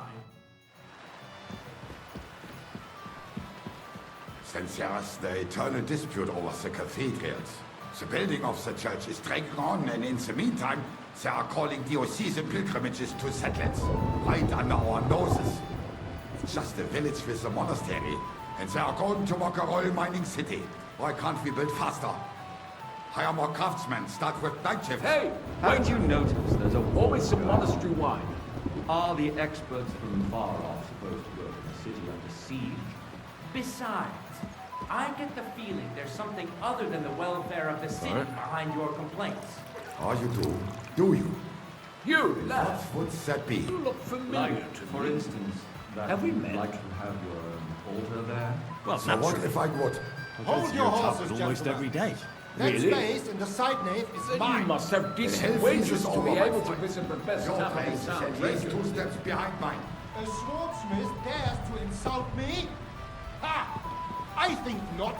Speaker 1: Since there is the eternal dispute over the cathedrals, the building of the church is dragging on, and in the meantime, they are calling diocesan pilgrimages to settlements, right under our noses. It's just a village with a monastery, and they are going to make a royal mining city. Why can't we build faster? Hire more craftsmen, start with night shifts.
Speaker 4: Hey! Haven't you noticed there's always some monastery wine? Are the experts from far off supposed to go to the city under siege?
Speaker 23: Besides, I get the feeling there's something other than the welfare of the city behind your complaints.
Speaker 1: Oh, you do? Do you?
Speaker 21: You, lad.
Speaker 1: What would that be?
Speaker 21: You look familiar
Speaker 4: Like,
Speaker 21: to
Speaker 4: for
Speaker 21: me.
Speaker 4: instance, that
Speaker 21: Have we
Speaker 4: you'd
Speaker 21: met?
Speaker 4: like to have your altar there?
Speaker 3: Well,
Speaker 1: So what if I would?
Speaker 22: Hold your horses,
Speaker 3: almost
Speaker 22: gentlemen.
Speaker 3: every day.
Speaker 22: That
Speaker 21: Really?
Speaker 22: space in the side nave is
Speaker 21: Then
Speaker 22: mine.
Speaker 21: you must have decent
Speaker 1: hell
Speaker 21: wages
Speaker 1: freezes
Speaker 21: to
Speaker 1: over
Speaker 21: be
Speaker 1: my
Speaker 21: able to
Speaker 1: fight.
Speaker 21: visit the best
Speaker 1: Your
Speaker 21: tavern
Speaker 1: place
Speaker 21: in
Speaker 1: is
Speaker 21: town
Speaker 1: at least
Speaker 21: regularly.
Speaker 1: 2 steps behind mine.
Speaker 22: A swordsmith dares to insult me? Ha! I think not.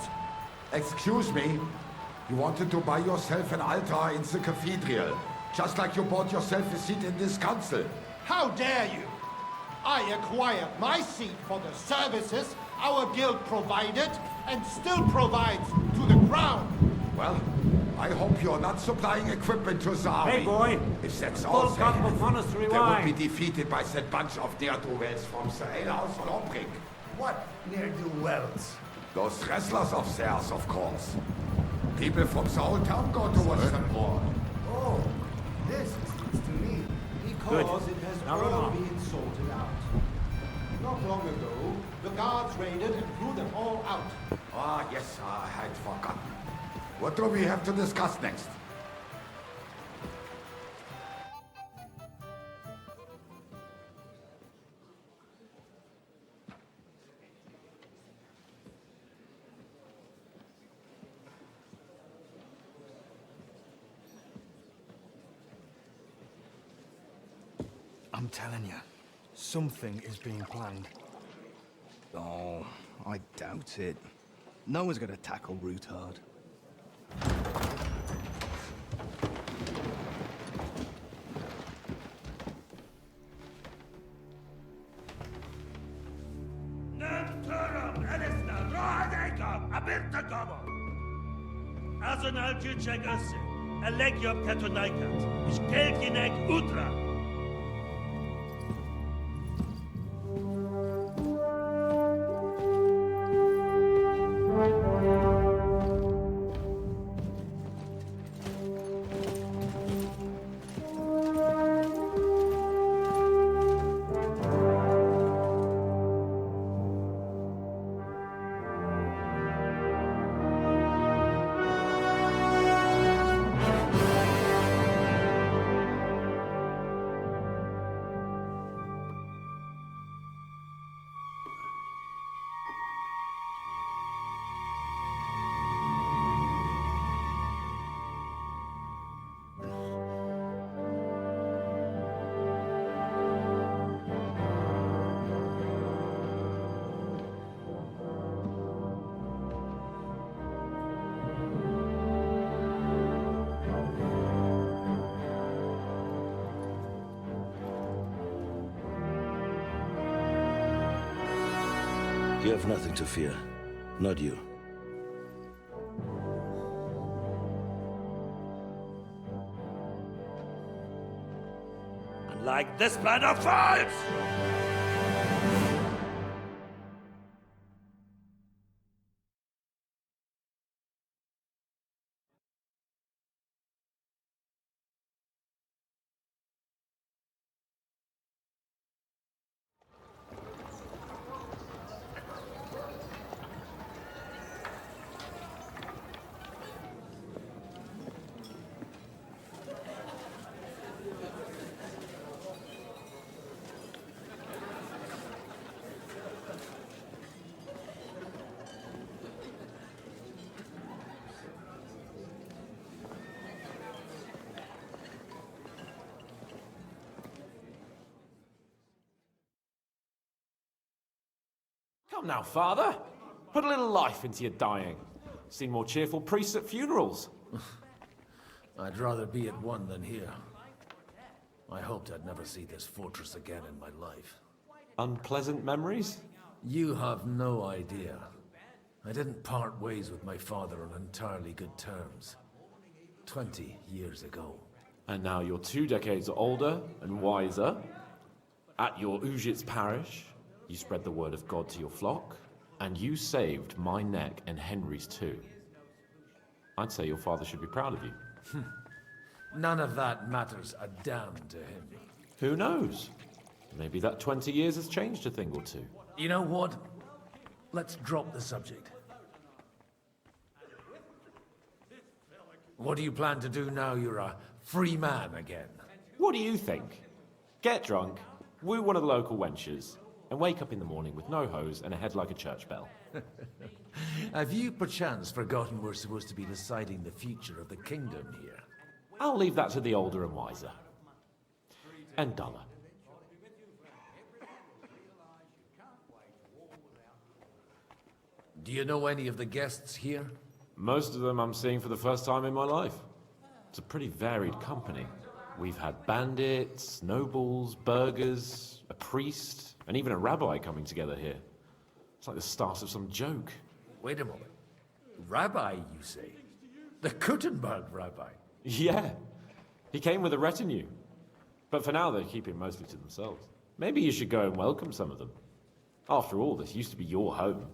Speaker 1: Excuse me? You wanted to buy yourself an altar in the cathedral, just like you bought yourself a seat in this council.
Speaker 22: How dare you? I acquired my seat for the services our guild provided and still provides to the crown.
Speaker 1: Well, I hope you're not supplying equipment to the army.
Speaker 24: Hey, boy.
Speaker 1: If that's
Speaker 24: Full
Speaker 1: all they
Speaker 24: cup of
Speaker 1: have,
Speaker 24: monastery
Speaker 1: they will
Speaker 24: wine.
Speaker 1: be defeated by that bunch of ne'er-do-wells from the alehouse on Ombrick.
Speaker 2: What ne'er-do-wells?
Speaker 1: Those wrestlers of theirs, of course. People from the whole town go to watch them war.
Speaker 2: Oh, this is news to me.
Speaker 22: Because it has
Speaker 24: Now run
Speaker 22: all
Speaker 24: on.
Speaker 22: been sorted out. Not long ago, the guards raided and threw them all out.
Speaker 1: Ah, yes, I had forgotten. What do we have to discuss next?
Speaker 11: telling you, something is being planned. Oh, I doubt it. No one's gonna tackle Root hard.
Speaker 5: Azonal Gyurcsek össze. A legjobb katonákat. És kelkinek útra!
Speaker 6: You have nothing to fear. Not you.
Speaker 5: Like this plan of falls!
Speaker 10: Come now, Father. Put a little life into your dying. Seen more cheerful priests at funerals.
Speaker 8: I'd rather be at one than here. I hoped I'd never see this fortress again in my life.
Speaker 10: Unpleasant memories?
Speaker 8: You have no idea. I didn't part ways with my father on entirely good terms. 20 years ago.
Speaker 10: And now you're 2 decades older and wiser. At your Ujit's parish, you spread the word of God to your flock, and you saved my neck and Henry's too. I'd say your father should be proud of you.
Speaker 8: None of that matters a damn to him.
Speaker 10: Who knows? Maybe that 20 years has changed a thing or two.
Speaker 8: You know what? Let's drop the subject. What do you plan to do now you're a free man again?
Speaker 10: What do you think? Get drunk, woo one of the local wenches, and wake up in the morning with no hose and a head like a church bell.
Speaker 8: Have you perchance forgotten we're supposed to be deciding the future of the kingdom here?
Speaker 10: I'll leave that to the older and wiser. And duller.
Speaker 8: Do you know any of the guests here?
Speaker 10: Most of them I'm seeing for the first time in my life. It's a pretty varied company. We've had bandits, nobles, burghers, a priest, and even a rabbi coming together here. It's like the start of some joke.
Speaker 8: Wait a moment. Rabbi, you say? The Kuttenberg rabbi?
Speaker 10: Yeah. He came with a retinue. But for now, they keep it mostly to themselves. Maybe you should go and welcome some of them. After all, this used to be your home.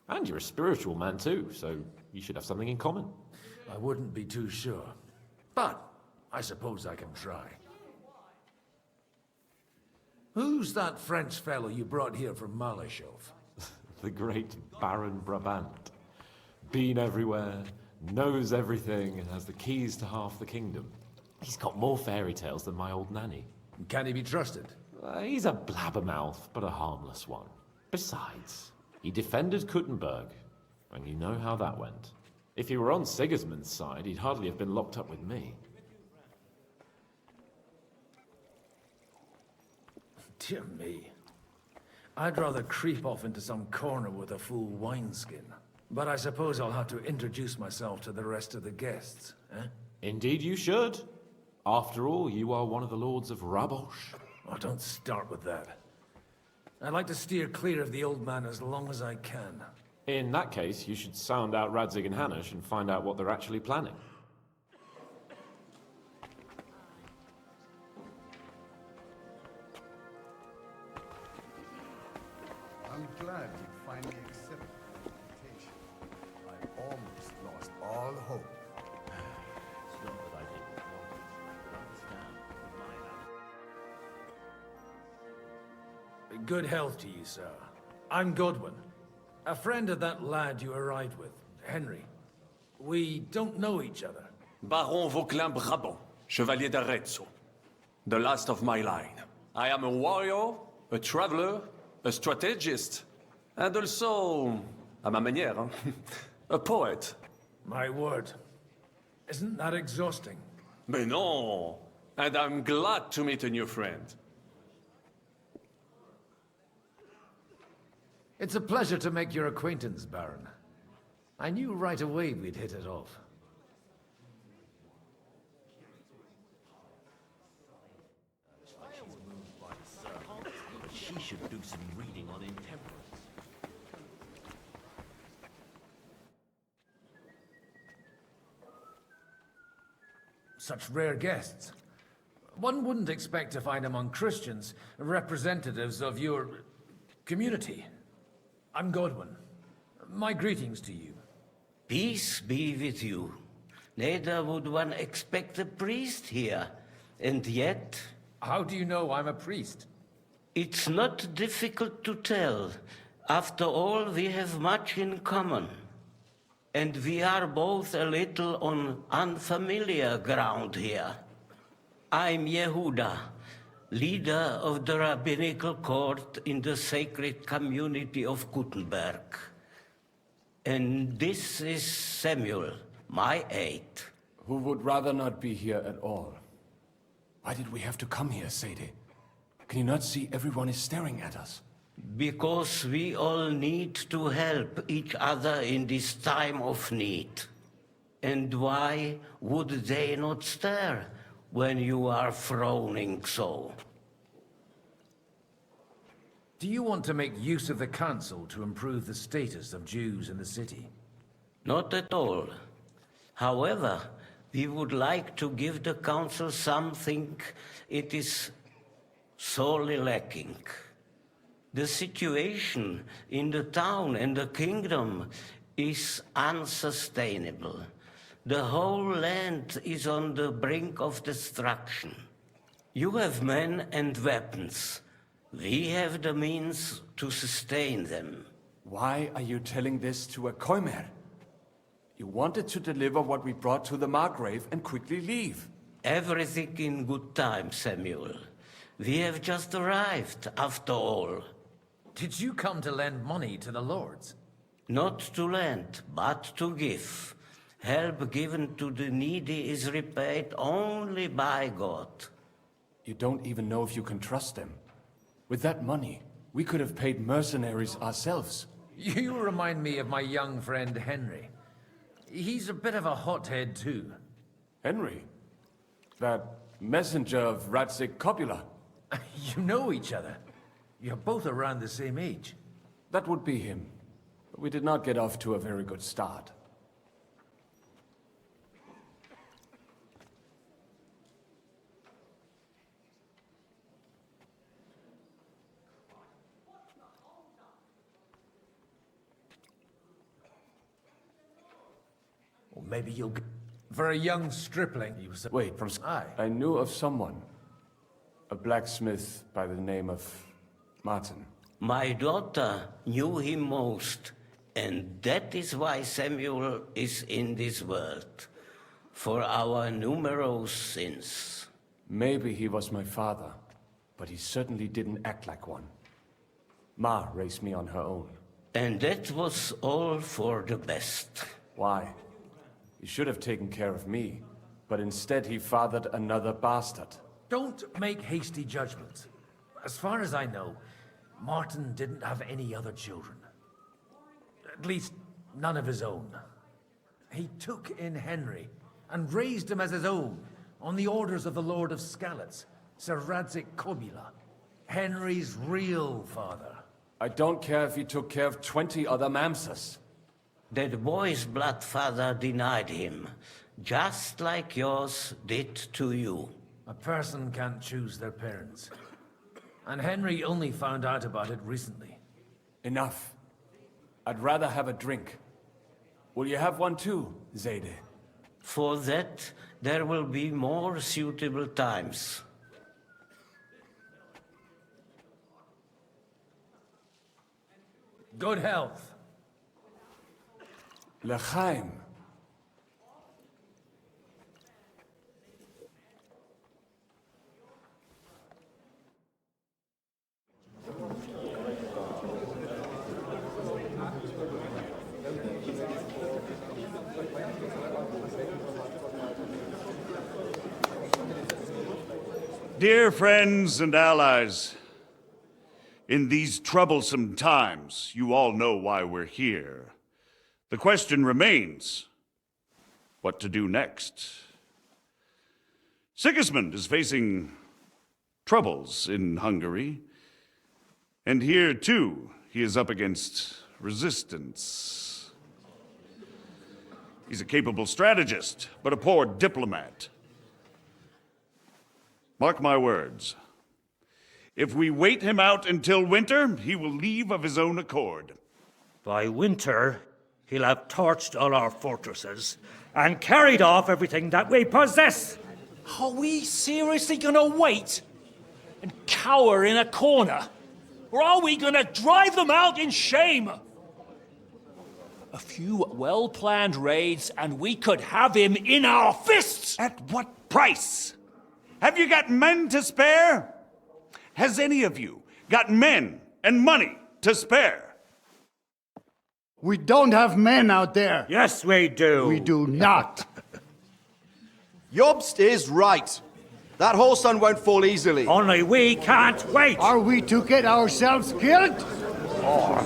Speaker 10: And you're a spiritual man too, so you should have something in common.
Speaker 8: I wouldn't be too sure. But I suppose I can try. Who's that French fellow you brought here from Malashov?
Speaker 10: The great Baron Brabant. Been everywhere, knows everything, and has the keys to half the kingdom. He's got more fairy tales than my old nanny.
Speaker 8: Can he be trusted?
Speaker 10: He's a blabbermouth, but a harmless one. Besides, he defended Kuttenberg, and you know how that went. If he were on Sigismund's side, he'd hardly have been locked up with me.
Speaker 8: Dear me. I'd rather creep off into some corner with a full wineskin. But I suppose I'll have to introduce myself to the rest of the guests, eh?
Speaker 10: Indeed you should. After all, you are one of the Lords of Rabosh.
Speaker 8: Oh, don't start with that. I'd like to steer clear of the old man as long as I can.
Speaker 10: In that case, you should sound out Radzig and Hanush and find out what they're actually planning.
Speaker 2: I'm glad you finally accepted the invitation. I almost lost all hope.
Speaker 24: It's not that I didn't want it, but understand with my
Speaker 8: Good health to you, sir. I'm Godwin. A friend of that lad you arrived with, Henry. We don't know each other.
Speaker 13: Baron Vauquelin Brabant, Chevalier d'Arezzo. The last of my line. I am a warrior, a traveler, a strategist, and also, à ma manière, a poet.
Speaker 8: My word. Isn't that exhausting?
Speaker 13: Mais non! And I'm glad to meet a new friend.
Speaker 8: It's a pleasure to make your acquaintance, Baron. I knew right away we'd hit it off.
Speaker 24: But she should do some reading on intemperance.
Speaker 8: Such rare guests. One wouldn't expect to find among Christians representatives of your community. I'm Godwin. My greetings to you.
Speaker 24: Peace be with you. Neither would one expect a priest here. And yet...
Speaker 8: How do you know I'm a priest?
Speaker 24: It's not difficult to tell. After all, we have much in common. And we are both a little on unfamiliar ground here. I'm Yehuda, leader of the rabbinical court in the sacred community of Gutenberg. And this is Samuel, my aide.
Speaker 15: Who would rather not be here at all. Why did we have to come here, Sadie? Can you not see everyone is staring at us?
Speaker 24: Because we all need to help each other in this time of need. And why would they not stare when you are frowning so?
Speaker 8: Do you want to make use of the council to improve the status of Jews in the city?
Speaker 24: Not at all. However, we would like to give the council something it is sorely lacking. The situation in the town and the kingdom is unsustainable. The whole land is on the brink of destruction. You have men and weapons. We have the means to sustain them.
Speaker 15: Why are you telling this to a Koimer? You wanted to deliver what we brought to the Margrave and quickly leave.
Speaker 24: Everything in good time, Samuel. We have just arrived, after all.
Speaker 8: Did you come to lend money to the lords?
Speaker 24: Not to lend, but to give. Help given to the needy is repaid only by God.
Speaker 15: You don't even know if you can trust them. With that money, we could have paid mercenaries ourselves.
Speaker 8: You remind me of my young friend Henry. He's a bit of a hothead too.
Speaker 15: Henry? That messenger of Radzig Copula?
Speaker 8: You know each other. You're both around the same age.
Speaker 15: That would be him. But we did not get off to a very good start.
Speaker 8: Or maybe you'll... For a young stripling, you was...
Speaker 15: Wait, I knew of someone. A blacksmith by the name of Martin.
Speaker 24: My daughter knew him most, and that is why Samuel is in this world. For our numerous sins.
Speaker 15: Maybe he was my father, but he certainly didn't act like one. Ma raised me on her own.
Speaker 24: And that was all for the best.
Speaker 15: Why? He should have taken care of me, but instead he fathered another bastard.
Speaker 8: Don't make hasty judgments. As far as I know, Martin didn't have any other children. At least, none of his own. He took in Henry and raised him as his own on the orders of the Lord of Skalitz, Sir Radzik Kobila, Henry's real father.
Speaker 15: I don't care if he took care of 20 other Mamsas.
Speaker 24: The boy's blood father denied him, just like yours did to you.
Speaker 8: A person can't choose their parents. And Henry only found out about it recently.
Speaker 15: Enough. I'd rather have a drink. Will you have one too, Zayde?
Speaker 24: For that, there will be more suitable times.
Speaker 8: Good health.
Speaker 15: L'chaim.
Speaker 12: Dear friends and allies, in these troublesome times, you all know why we're here. The question remains, what to do next? Sigismund is facing troubles in Hungary, and here, too, he is up against resistance. He's a capable strategist, but a poor diplomat. Mark my words. If we wait him out until winter, he will leave of his own accord.
Speaker 16: By winter, he'll have torched all our fortresses and carried off everything that we possess.
Speaker 10: Are we seriously gonna wait and cower in a corner? Or are we gonna drive them out in shame? A few well-planned raids and we could have him in our fists!
Speaker 12: At what price? Have you got men to spare? Has any of you got men and money to spare?
Speaker 2: We don't have men out there.
Speaker 16: Yes, we do.
Speaker 2: We do not.
Speaker 17: Jobst is right. That horse son won't fall easily.
Speaker 16: Only we can't wait.
Speaker 2: Are we to get ourselves killed?
Speaker 16: Or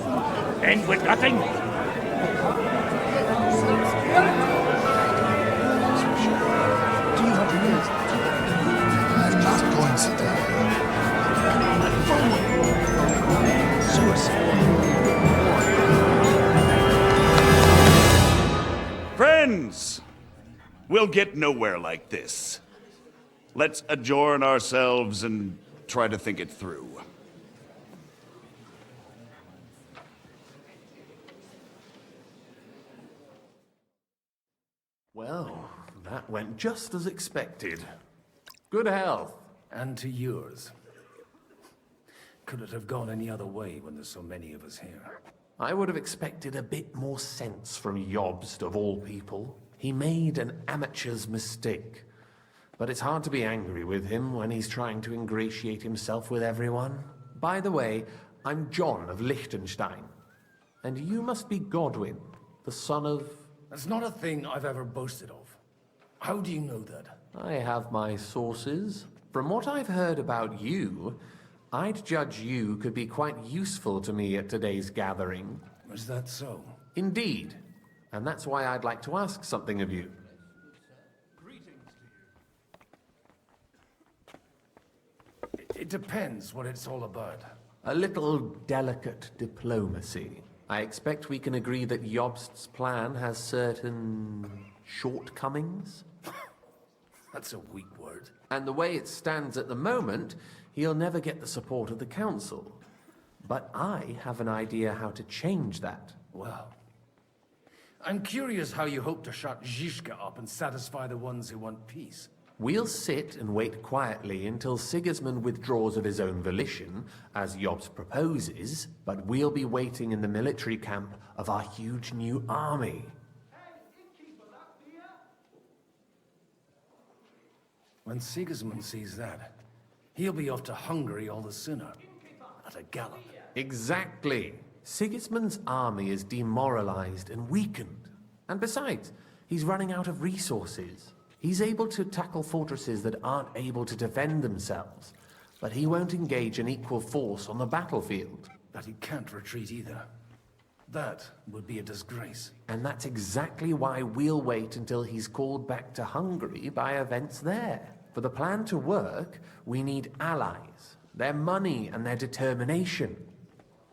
Speaker 16: end with nothing?
Speaker 12: Friends, we'll get nowhere like this. Let's adjourn ourselves and try to think it through.
Speaker 20: Well, that went just as expected. Good health.
Speaker 8: And to yours. Could it have gone any other way when there's so many of us here?
Speaker 20: I would have expected a bit more sense from Jobst, of all people. He made an amateur's mistake. But it's hard to be angry with him when he's trying to ingratiate himself with everyone. By the way, I'm John of Liechtenstein. And you must be Godwin, the son of...
Speaker 8: That's not a thing I've ever boasted of. How do you know that?
Speaker 20: I have my sources. From what I've heard about you, I'd judge you could be quite useful to me at today's gathering.
Speaker 8: Is that so?
Speaker 20: Indeed. And that's why I'd like to ask something of you.
Speaker 8: It depends what it's all about.
Speaker 20: A little delicate diplomacy. I expect we can agree that Jobst's plan has certain shortcomings.
Speaker 8: That's a weak word.
Speaker 20: And the way it stands at the moment, he'll never get the support of the council. But I have an idea how to change that.
Speaker 8: Well, I'm curious how you hope to shut Zizka up and satisfy the ones who want peace.
Speaker 20: We'll sit and wait quietly until Sigismund withdraws of his own volition, as Jobst proposes, but we'll be waiting in the military camp of our huge new army.
Speaker 8: When Sigismund sees that, he'll be off to Hungary all the sooner. At a gallop.
Speaker 20: Exactly. Sigismund's army is demoralized and weakened. And besides, he's running out of resources. He's able to tackle fortresses that aren't able to defend themselves. But he won't engage in equal force on the battlefield.
Speaker 8: But he can't retreat either. That would be a disgrace.
Speaker 20: And that's exactly why we'll wait until he's called back to Hungary by events there. For the plan to work, we need allies, their money and their determination.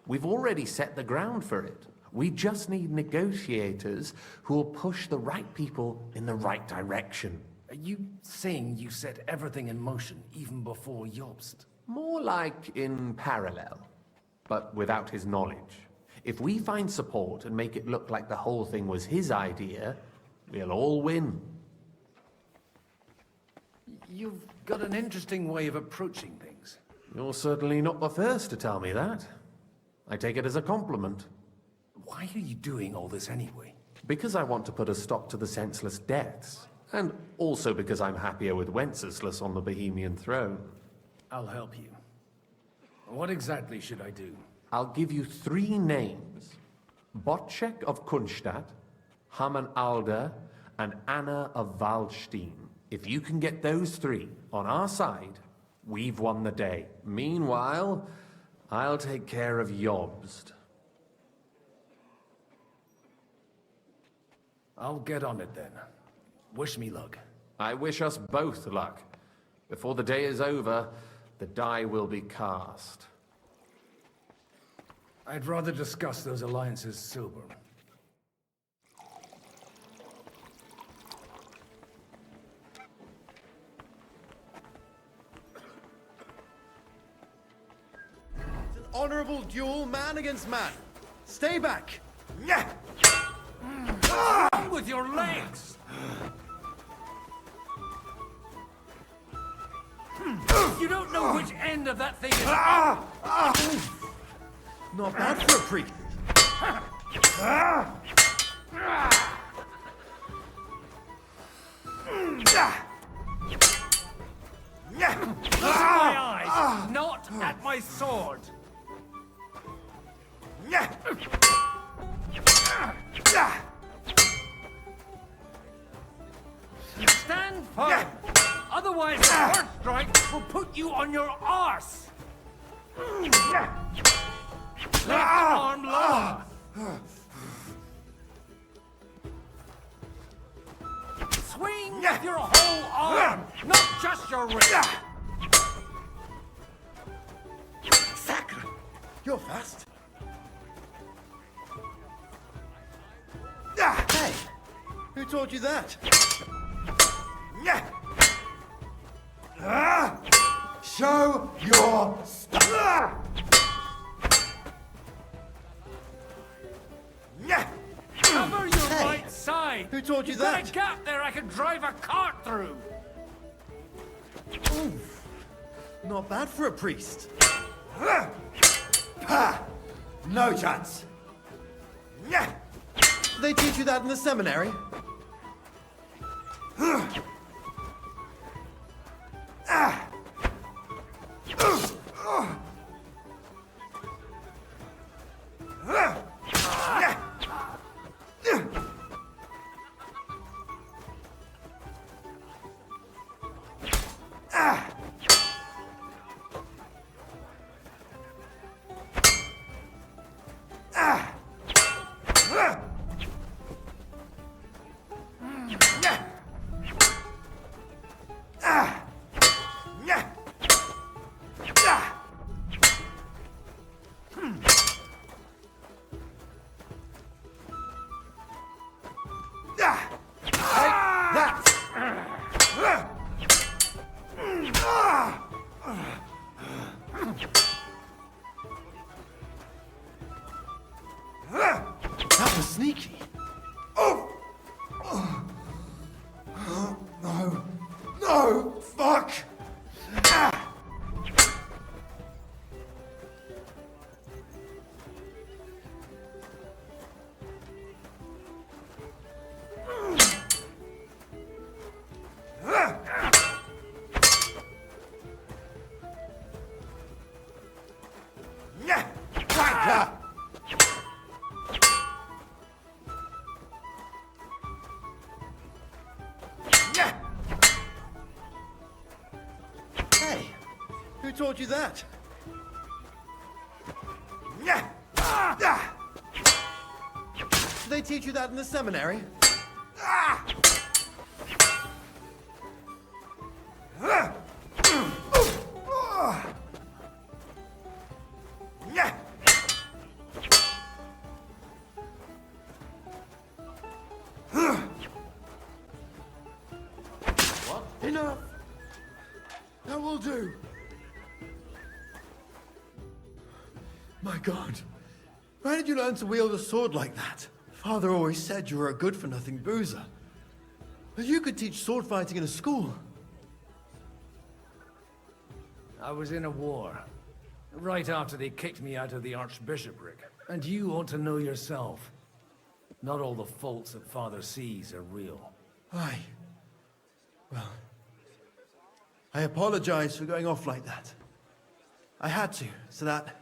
Speaker 20: We've already set the ground for it. We just need negotiators who will push the right people in the right direction.
Speaker 8: Are you saying you set everything in motion even before Jobst?
Speaker 20: More like in parallel, but without his knowledge. If we find support and make it look like the whole thing was his idea, we'll all win.
Speaker 8: You've got an interesting way of approaching things.
Speaker 20: You're certainly not the first to tell me that. I take it as a compliment.
Speaker 8: Why are you doing all this anyway?
Speaker 20: Because I want to put a stop to the senseless deaths. And also because I'm happier with Wenceslas on the Bohemian throne.
Speaker 8: I'll help you. What exactly should I do?
Speaker 20: I'll give you 3 names. Botchek of Kunstadt, Haman Alder, and Anna of Waldstein. If you can get those 3 on our side, we've won the day. Meanwhile, I'll take care of Jobst.
Speaker 8: I'll get on it then. Wish me luck.
Speaker 20: I wish us both luck. Before the day is over, the die will be cast.
Speaker 8: I'd rather discuss those alliances sober.
Speaker 17: It's an honorable duel, man against man. Stay back.
Speaker 8: With your legs! You don't know which end of that thing is.
Speaker 17: Not bad for a priest.
Speaker 8: Look at my eyes, not at my sword. Stand firm. Otherwise, the first strike will put you on your arse. Lift the arm lower. Swing with your whole arm, not just your wrist.
Speaker 17: Sacre! You're fast. Hey! Who taught you that?
Speaker 1: Show your stuff!
Speaker 8: Cover your right side.
Speaker 17: Who taught you
Speaker 8: You've got
Speaker 17: that?
Speaker 8: a gap there I can drive a cart through.
Speaker 17: Oof. Not bad for a priest.
Speaker 1: Ha! No chance.
Speaker 17: They teach you that in the seminary? Who taught you that? Did they teach you that in the seminary?
Speaker 22: What? Enough! That will do.
Speaker 17: My God. Where did you learn to wield a sword like that? Father always said you were a good-for-nothing boozer. But you could teach sword fighting in a school.
Speaker 8: I was in a war. Right after they kicked me out of the archbishopric. And you ought to know yourself. Not all the faults that Father sees are real.
Speaker 17: Aye. Well, I apologize for going off like that. I had to, so that...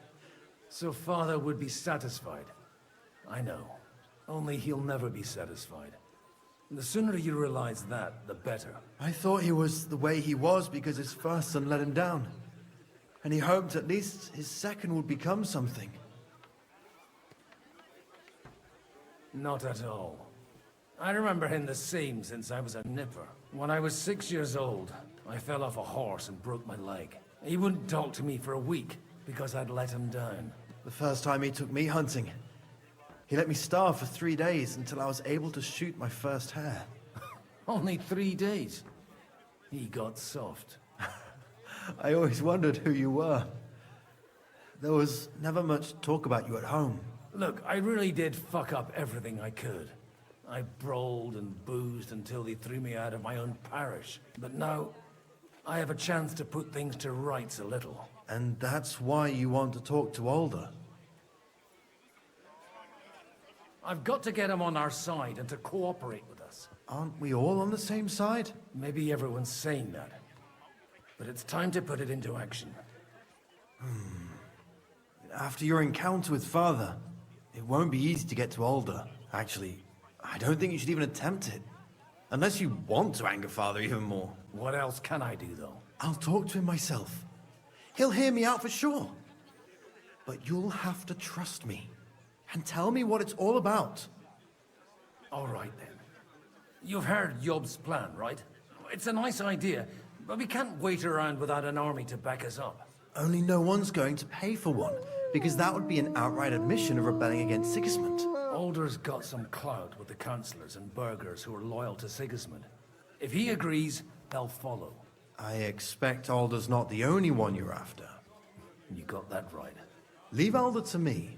Speaker 8: So Father would be satisfied. I know. Only he'll never be satisfied. The sooner you realize that, the better.
Speaker 17: I thought he was the way he was because his first son let him down. And he hoped at least his second would become something.
Speaker 8: Not at all. I remember him the same since I was a nipper. When I was 6 years old, I fell off a horse and broke my leg. He wouldn't talk to me for a week because I'd let him down.
Speaker 17: The first time he took me hunting, he let me starve for 3 days until I was able to shoot my first hare.
Speaker 8: Only 3 days? He got soft.
Speaker 17: I always wondered who you were. There was never much talk about you at home.
Speaker 8: Look, I really did fuck up everything I could. I brawled and boozed until they threw me out of my own parish. But now, I have a chance to put things to rights a little.
Speaker 17: And that's why you want to talk to Alder.
Speaker 8: I've got to get him on our side and to cooperate with us.
Speaker 17: Aren't we all on the same side?
Speaker 8: Maybe everyone's saying that. But it's time to put it into action.
Speaker 17: After your encounter with Father, it won't be easy to get to Alder. Actually, I don't think you should even attempt it. Unless you want to anger Father even more.
Speaker 8: What else can I do, though?
Speaker 17: I'll talk to him myself. He'll hear me out for sure. But you'll have to trust me. And tell me what it's all about.
Speaker 8: All right, then. You've heard Yob's plan, right? It's a nice idea, but we can't wait around without an army to back us up.
Speaker 17: Only no one's going to pay for one, because that would be an outright admission of rebelling against Sigismund.
Speaker 8: Alder's got some clout with the councillors and burghers who are loyal to Sigismund. If he agrees, they'll follow.
Speaker 17: I expect Alder's not the only one you're after.
Speaker 8: You got that right.
Speaker 17: Leave Alder to me.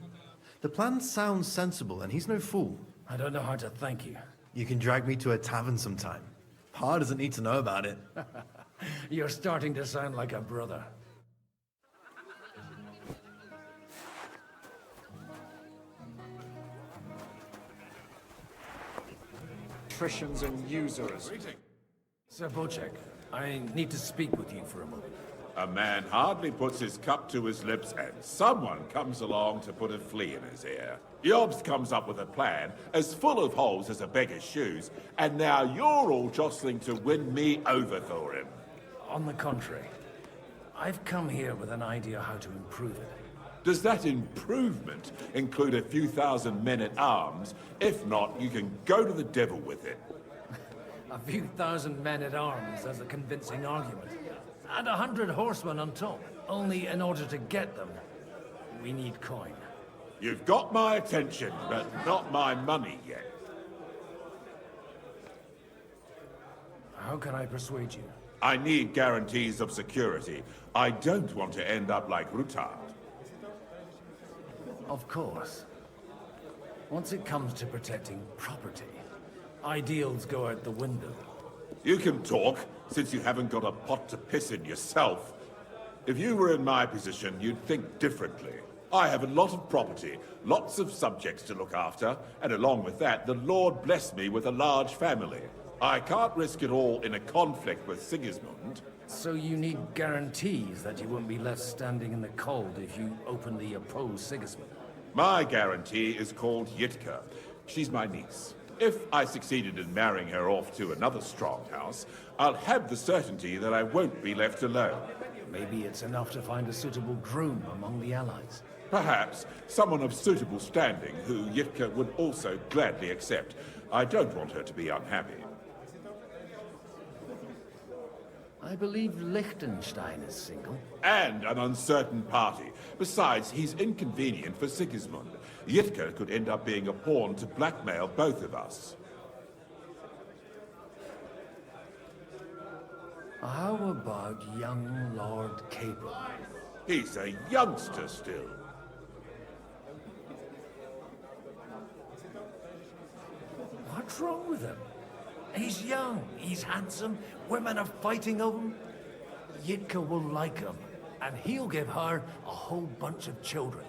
Speaker 17: The plan sounds sensible, and he's no fool.
Speaker 8: I don't know how to thank you.
Speaker 17: You can drag me to a tavern sometime. Pa doesn't need to know about it.
Speaker 8: You're starting to sound like a brother.
Speaker 7: Patricians and usurers.
Speaker 8: Sir Bocek, I need to speak with you for a moment.
Speaker 9: A man hardly puts his cup to his lips and someone comes along to put a flea in his ear. Yobs comes up with a plan as full of holes as a beggar's shoes, and now you're all jostling to win me over for him.
Speaker 8: On the contrary, I've come here with an idea how to improve it.
Speaker 9: Does that improvement include a few thousand men-at-arms? If not, you can go to the devil with it.
Speaker 8: A few thousand men-at-arms as a convincing argument. And 100 horsemen on top. Only in order to get them, we need coin.
Speaker 9: You've got my attention, but not my money yet.
Speaker 8: How can I persuade you?
Speaker 9: I need guarantees of security. I don't want to end up like Rutard.
Speaker 8: Of course. Once it comes to protecting property, ideals go out the window.
Speaker 9: You can talk, since you haven't got a pot to piss in yourself. If you were in my position, you'd think differently. I have a lot of property, lots of subjects to look after, and along with that, the Lord blessed me with a large family. I can't risk it all in a conflict with Sigismund.
Speaker 8: So you need guarantees that you won't be left standing in the cold if you openly oppose Sigismund?
Speaker 9: My guarantee is called Yitka. She's my niece. If I succeeded in marrying her off to another strong house, I'll have the certainty that I won't be left alone.
Speaker 8: Maybe it's enough to find a suitable groom among the allies.
Speaker 9: Perhaps someone of suitable standing who Yitka would also gladly accept. I don't want her to be unhappy.
Speaker 8: I believe Liechtenstein is single.
Speaker 9: And an uncertain party. Besides, he's inconvenient for Sigismund. Yitka could end up being a pawn to blackmail both of us.
Speaker 8: How about young Lord Capel?
Speaker 9: He's a youngster still.
Speaker 8: What's wrong with him? He's young, he's handsome, women are fighting over him. Yitka will like him, and he'll give her a whole bunch of children.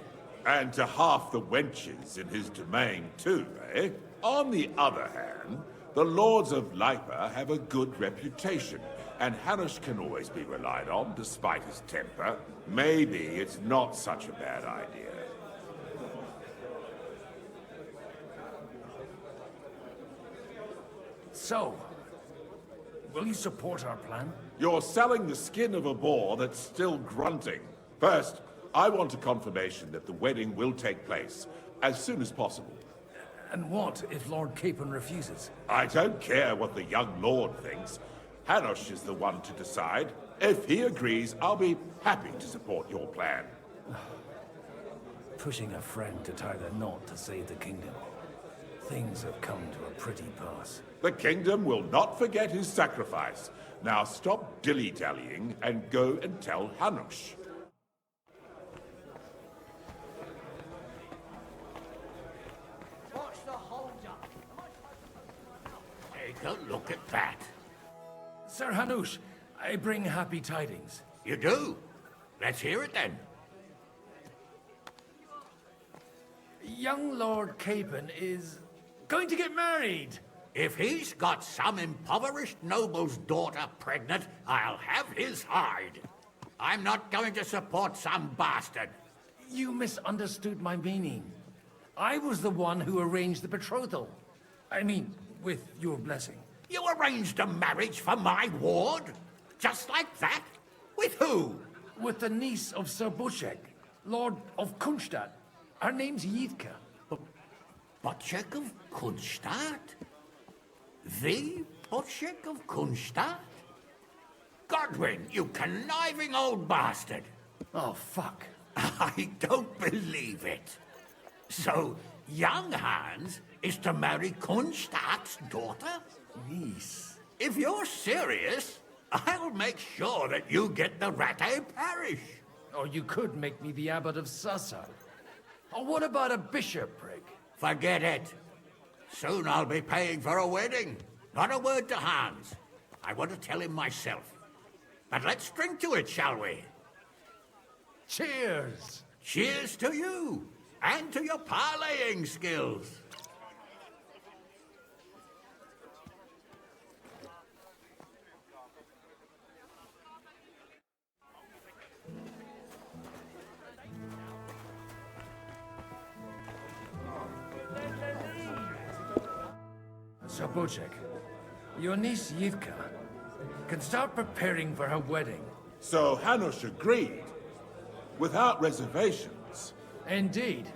Speaker 9: And to half the wenches in his domain too, eh? On the other hand, the lords of Lipa have a good reputation, and Hanush can always be relied on, despite his temper. Maybe it's not such a bad idea.
Speaker 8: So, will you support our plan?
Speaker 9: You're selling the skin of a boar that's still grunting. First, I want a confirmation that the wedding will take place as soon as possible.
Speaker 8: And what if Lord Capon refuses?
Speaker 9: I don't care what the young lord thinks. Hanush is the one to decide. If he agrees, I'll be happy to support your plan.
Speaker 8: Pushing a friend to tie the knot to save the kingdom. Things have come to a pretty pass.
Speaker 9: The kingdom will not forget his sacrifice. Now stop dilly-dallying and go and tell Hanush.
Speaker 14: Take a look at that.
Speaker 8: Sir Hanush, I bring happy tidings.
Speaker 14: You do? Let's hear it then.
Speaker 8: Young Lord Capon is going to get married.
Speaker 14: If he's got some impoverished noble's daughter pregnant, I'll have his hide. I'm not going to support some bastard.
Speaker 8: You misunderstood my meaning. I was the one who arranged the betrothal. I mean, with your blessing.
Speaker 14: You arranged a marriage for my ward? Just like that? With who?
Speaker 8: With the niece of Sir Bushek, Lord of Kunstadt. Her name's Yitka.
Speaker 14: Bushek of Kunstadt? The Bushek of Kunstadt? Godwin, you conniving old bastard!
Speaker 8: Oh, fuck.
Speaker 14: I don't believe it. So, young Hans is to marry Kunstadt's daughter?
Speaker 8: Niece.
Speaker 14: If you're serious, I'll make sure that you get the Rattay parish.
Speaker 8: Or you could make me the abbot of Sassa. Or what about a bishopric?
Speaker 14: Forget it. Soon I'll be paying for a wedding. Not a word to Hans. I want to tell him myself. But let's drink to it, shall we?
Speaker 8: Cheers!
Speaker 14: Cheers to you, and to your parleying skills.
Speaker 8: Sir Bushek, your niece Yitka can start preparing for her wedding.
Speaker 9: So Hanush agreed, without reservations.
Speaker 8: Indeed.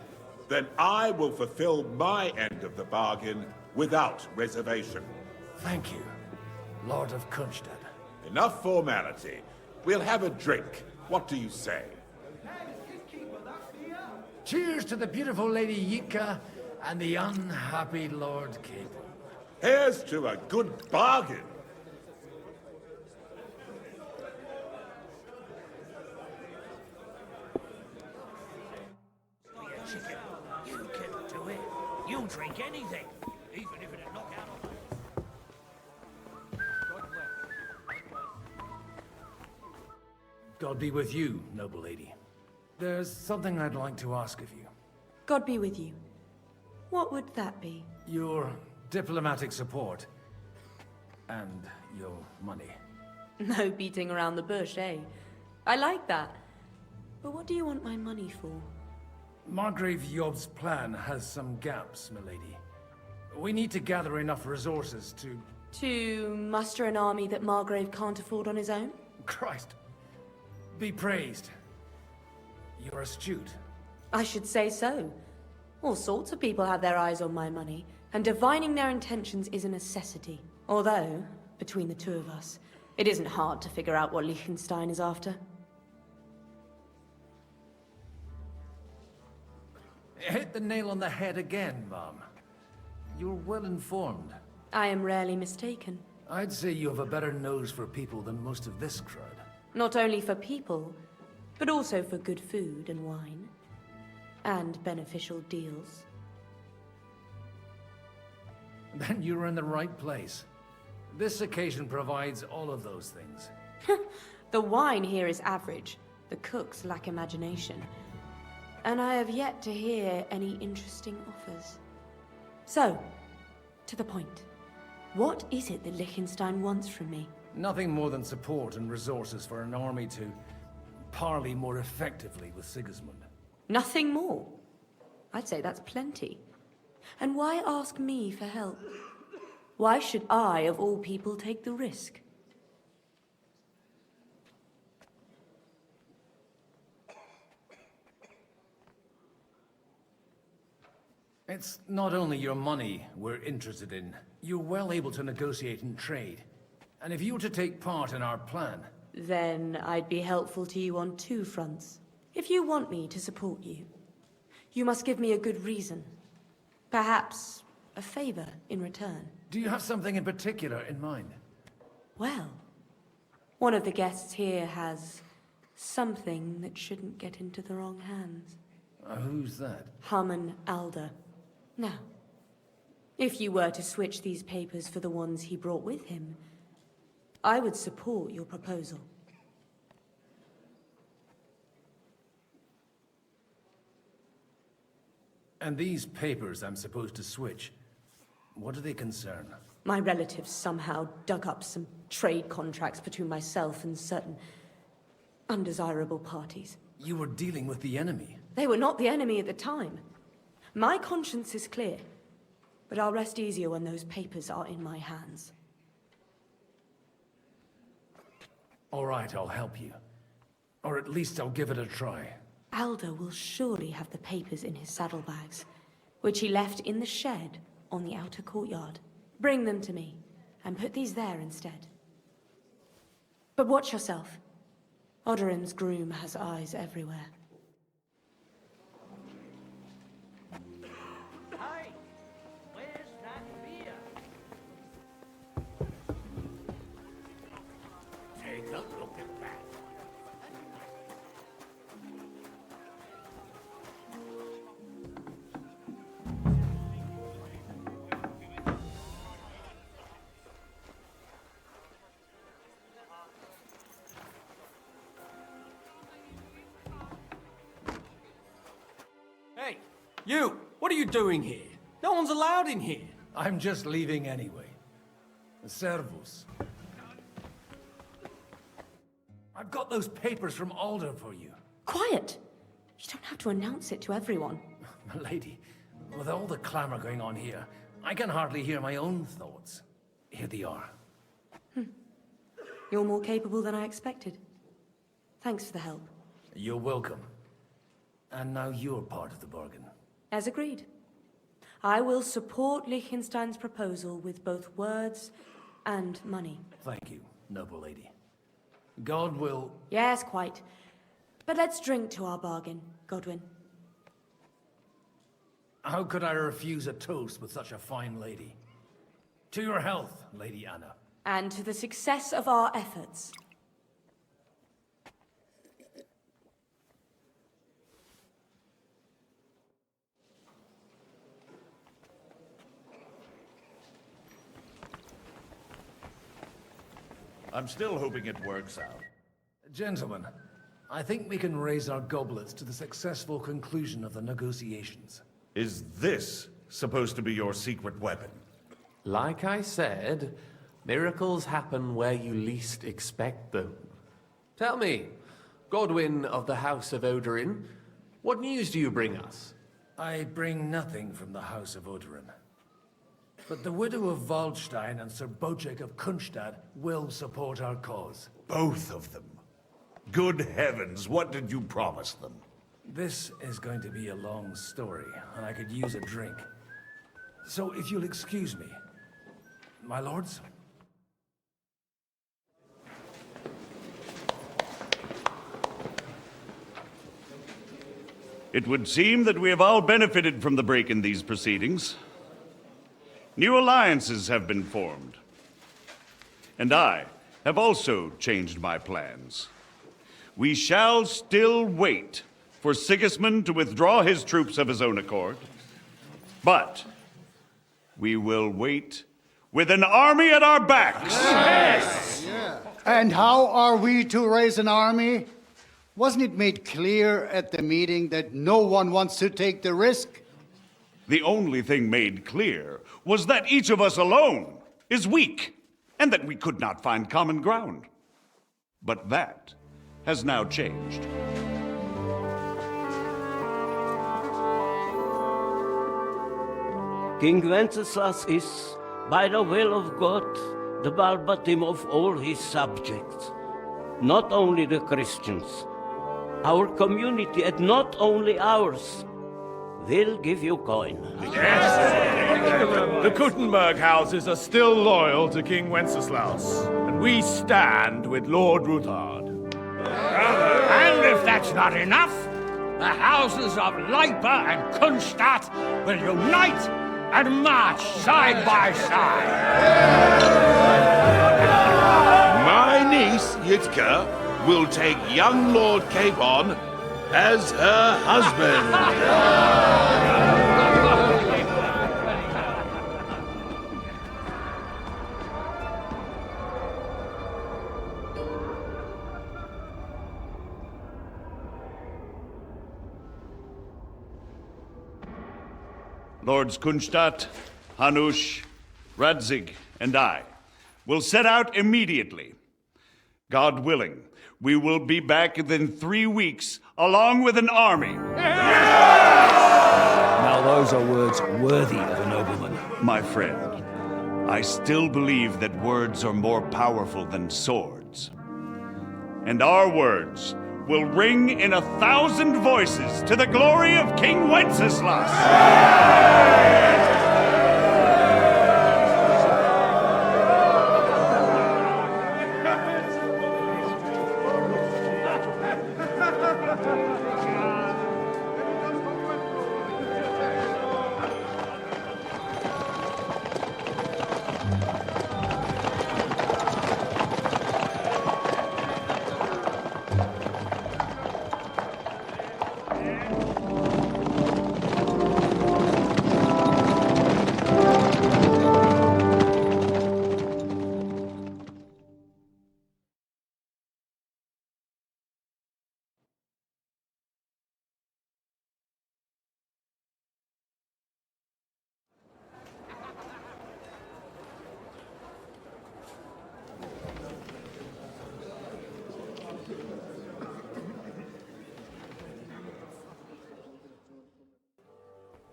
Speaker 9: Then I will fulfill my end of the bargain without reservation.
Speaker 8: Thank you, Lord of Kunstadt.
Speaker 9: Enough formality. We'll have a drink. What do you say?
Speaker 8: Cheers to the beautiful Lady Yitka and the unhappy Lord Capel.
Speaker 9: Here's to a good bargain.
Speaker 16: You can do it. You'll drink anything, even if it'll knock out
Speaker 8: God be with you, noble lady. There's something I'd like to ask of you.
Speaker 18: God be with you. What would that be?
Speaker 8: Your diplomatic support. And your money.
Speaker 18: No beating around the bush, eh? I like that. But what do you want my money for?
Speaker 8: Margrave Yob's plan has some gaps, milady. We need to gather enough resources to...
Speaker 18: To muster an army that Margrave can't afford on his own?
Speaker 8: Christ. Be praised. You're astute.
Speaker 18: I should say so. All sorts of people have their eyes on my money, and divining their intentions is a necessity. Although, between the two of us, it isn't hard to figure out what Liechtenstein is after.
Speaker 8: Hit the nail on the head again, Mom. You're well informed.
Speaker 18: I am rarely mistaken.
Speaker 8: I'd say you have a better nose for people than most of this crowd.
Speaker 18: Not only for people, but also for good food and wine. And beneficial deals.
Speaker 8: Then you're in the right place. This occasion provides all of those things.
Speaker 18: The wine here is average. The cooks lack imagination. And I have yet to hear any interesting offers. So, to the point. What is it that Liechtenstein wants from me?
Speaker 8: Nothing more than support and resources for an army to parley more effectively with Sigismund.
Speaker 18: Nothing more? I'd say that's plenty. And why ask me for help? Why should I, of all people, take the risk?
Speaker 8: It's not only your money we're interested in. You're well able to negotiate and trade. And if you were to take part in our plan...
Speaker 18: Then I'd be helpful to you on two fronts. If you want me to support you, you must give me a good reason. Perhaps a favor in return.
Speaker 8: Do you have something in particular in mind?
Speaker 18: Well, one of the guests here has something that shouldn't get into the wrong hands.
Speaker 8: Who's that?
Speaker 18: Harman Alder. Now, if you were to switch these papers for the ones he brought with him, I would support your proposal.
Speaker 8: And these papers I'm supposed to switch, what do they concern?
Speaker 18: My relatives somehow dug up some trade contracts between myself and certain undesirable parties.
Speaker 8: You were dealing with the enemy.
Speaker 18: They were not the enemy at the time. My conscience is clear, but I'll rest easier when those papers are in my hands.
Speaker 8: All right, I'll help you. Or at least I'll give it a try.
Speaker 18: Alder will surely have the papers in his saddlebags, which he left in the shed on the outer courtyard. Bring them to me, and put these there instead. But watch yourself. Odorin's groom has eyes everywhere.
Speaker 21: Hey, where's that beer?
Speaker 14: Take a look at that.
Speaker 21: Hey, you! What are you doing here? No one's allowed in here.
Speaker 8: I'm just leaving anyway. Servus. I've got those papers from Alder for you.
Speaker 18: Quiet! You don't have to announce it to everyone.
Speaker 8: Milady, with all the clamor going on here, I can hardly hear my own thoughts. Here they are.
Speaker 18: You're more capable than I expected. Thanks for the help.
Speaker 8: You're welcome. And now you're part of the bargain.
Speaker 18: As agreed. I will support Liechtenstein's proposal with both words and money.
Speaker 8: Thank you, noble lady. God will...
Speaker 18: Yes, quite. But let's drink to our bargain, Godwin.
Speaker 8: How could I refuse a toast with such a fine lady? To your health, Lady Anna.
Speaker 18: And to the success of our efforts.
Speaker 12: I'm still hoping it works out.
Speaker 8: Gentlemen, I think we can raise our goblets to the successful conclusion of the negotiations.
Speaker 12: Is this supposed to be your secret weapon?
Speaker 13: Like I said, miracles happen where you least expect them. Tell me, Godwin of the House of Odorin, what news do you bring us?
Speaker 8: I bring nothing from the House of Odorin. But the widow of Waldstein and Sir Bojek of Kunstad will support our cause.
Speaker 12: Both of them? Good heavens, what did you promise them?
Speaker 8: This is going to be a long story, and I could use a drink. So if you'll excuse me, my lords?
Speaker 12: It would seem that we have all benefited from the break in these proceedings. New alliances have been formed. And I have also changed my plans. We shall still wait for Sigismund to withdraw his troops of his own accord, but we will wait with an army at our backs.
Speaker 2: Yes. And how are we to raise an army? Wasn't it made clear at the meeting that no one wants to take the risk?
Speaker 12: The only thing made clear was that each of us alone is weak, and that we could not find common ground. But that has now changed.
Speaker 24: King Wenceslas is, by the will of God, the balbatim of all his subjects. Not only the Christians, our community, and not only ours, will give you coin.
Speaker 3: Yes! The Kuttenberg houses are still loyal to King Wenceslas, and we stand with Lord Ruthard.
Speaker 4: And if that's not enough, the houses of Leipa and Kunstadt will unite and march side by side.
Speaker 9: My niece, Yitka, will take young Lord Capon as her husband.
Speaker 12: Lords Kunstadt, Hanush, Radzig, and I will set out immediately. God willing, we will be back within 3 weeks, along with an army.
Speaker 19: Now those are words worthy of a nobleman.
Speaker 12: My friend, I still believe that words are more powerful than swords. And our words will ring in 1,000 voices to the glory of King Wenceslas.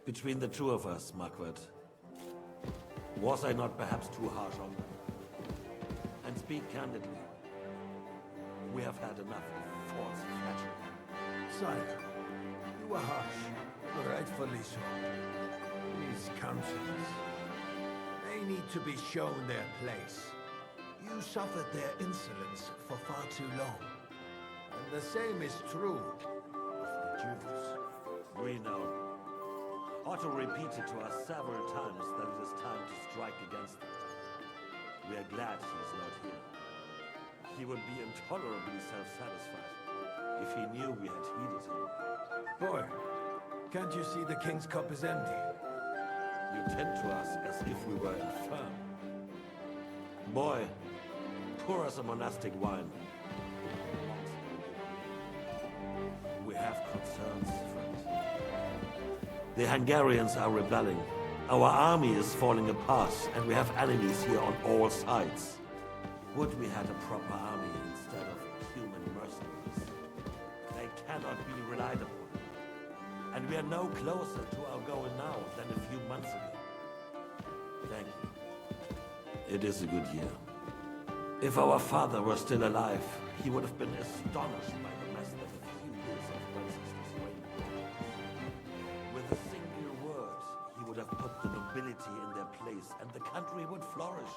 Speaker 6: Between the two of us, Marquardt, was I not perhaps too harsh on them? And speak candidly, we have had enough of false flattery.
Speaker 11: Sire, you were harsh, but rightfully so. These councillors, they need to be shown their place. You suffered their insolence for far too long. And the same is true of the Jews.
Speaker 6: We know. Otto repeated to us several times that it is time to strike against them. We are glad he is not here. He would be intolerably self-satisfied if he knew we had heeded him.
Speaker 11: Boy, can't you see the King's cup is empty?
Speaker 6: You tend to us as if we were infirm. Boy, pour us a monastic wine. We have concerns, friend. The Hungarians are rebelling. Our army is falling apart, and we have enemies here on all sides. Would we had a proper army instead of human mercenaries? They cannot be relied upon. And we are no closer to our goal now than a few months ago. Thank you. It is a good year. If our father were still alive, he would have been astonished by the mess that a few years of Wenceslaus reign brought. With a single word, he would have put the nobility in their place, and the country would flourish.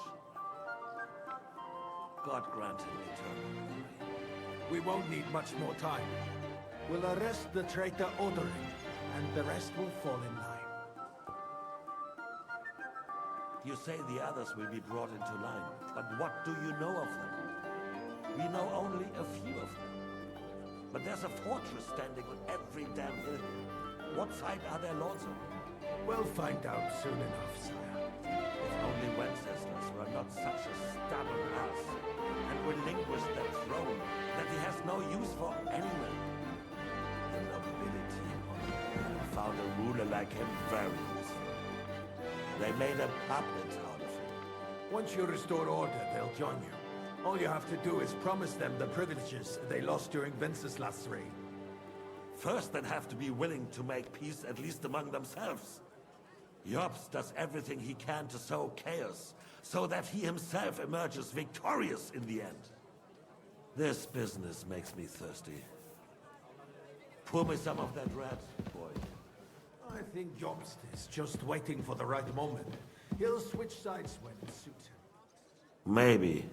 Speaker 6: God grant him eternal glory.
Speaker 22: We won't need much more time. We'll arrest the traitor Odorin, and the rest will fall in line.
Speaker 6: You say the others will be brought into line, but what do you know of them? We know only a few of them. But there's a fortress standing on every damn hill. What side are their lords on?
Speaker 22: We'll find out soon enough, sire.
Speaker 6: If only Wenceslas were not such a stubborn ass, and relinquished that throne that he has no use for anyone. The nobility found a ruler like him very useful. They made a puppet out of him.
Speaker 22: Once you restore order, they'll join you. All you have to do is promise them the privileges they lost during Wenceslas' reign.
Speaker 6: First, they'd have to be willing to make peace at least among themselves. Jobst does everything he can to sow chaos, so that he himself emerges victorious in the end. This business makes me thirsty. Pour me some of that red, boy.
Speaker 22: I think Jobst is just waiting for the right moment. He'll switch sides when it suits him.
Speaker 6: Maybe.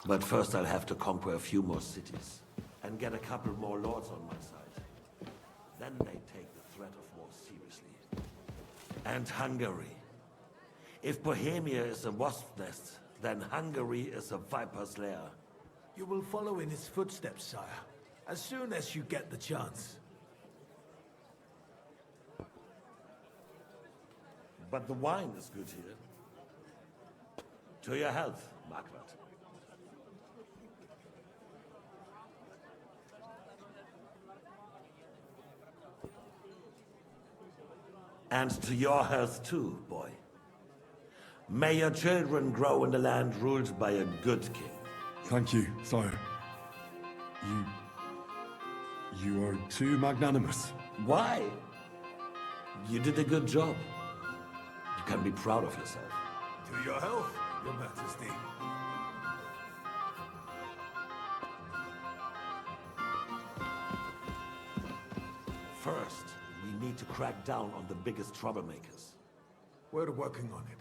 Speaker 6: But first I'll have to conquer a few more cities, and get a couple more lords on my side. Then they take the threat of war seriously. And Hungary. If Bohemia is a wasp's nest, then Hungary is a viper's lair.
Speaker 22: You will follow in his footsteps, sire, as soon as you get the chance.
Speaker 6: But the wine is good here. To your health, Margaret. And to your health too, boy. May your children grow in the land ruled by a good king.
Speaker 5: Thank you, sire. You are too magnanimous.
Speaker 6: Why? You did a good job. You can be proud of yourself.
Speaker 22: To your health, your majesty.
Speaker 6: First, we need to crack down on the biggest troublemakers.
Speaker 22: We're working on it.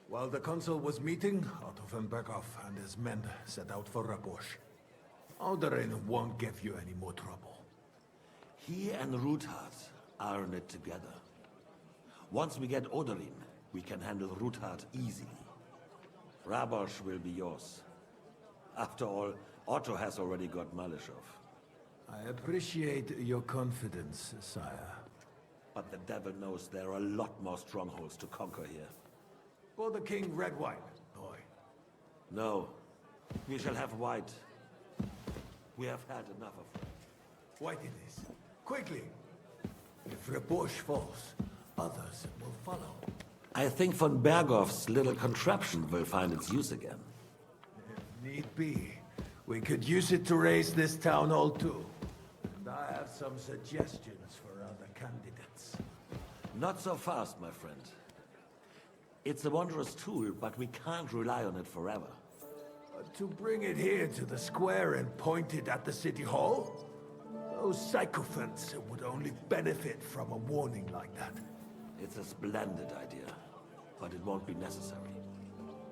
Speaker 22: While the consul was meeting, Otto von Berghoff and his men set out for Rabosch. Odorin won't give you any more trouble.
Speaker 6: He and Ruthard are in it together. Once we get Odorin, we can handle Ruthard easily. Rabosch will be yours. After all, Otto has already got Malishov.
Speaker 22: I appreciate your confidence, sire.
Speaker 6: But the devil knows there are a lot more strongholds to conquer here.
Speaker 22: For the king, red wine, boy.
Speaker 6: No. We shall have white. We have had enough of it.
Speaker 22: White it is. Quickly! If Rabosch falls, others will follow.
Speaker 6: I think von Berghoff's little contraption will find its use again.
Speaker 22: If need be, we could use it to raise this town hall too. And I have some suggestions for other candidates.
Speaker 6: Not so fast, my friend. It's a wondrous tool, but we can't rely on it forever.
Speaker 22: To bring it here to the square and point it at the city hall? Those sycophants would only benefit from a warning like that.
Speaker 6: It's a splendid idea, but it won't be necessary.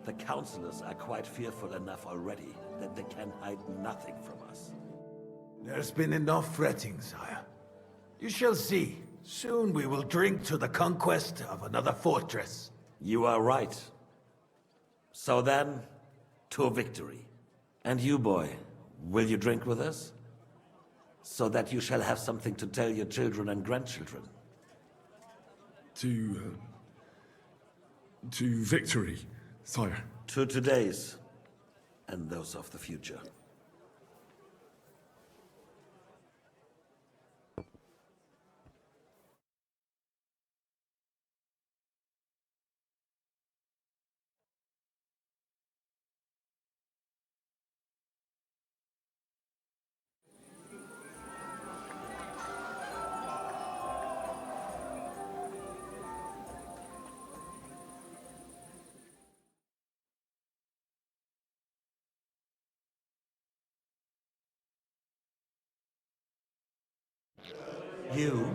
Speaker 6: The councillors are quite fearful enough already that they can hide nothing from us.
Speaker 22: There's been enough fretting, sire. You shall see. Soon we will drink to the conquest of another fortress.
Speaker 6: You are right. So then, to victory. And you, boy, will you drink with us? So that you shall have something to tell your children and grandchildren.
Speaker 5: To victory, sire.
Speaker 6: To today's, and those of the future.
Speaker 24: You?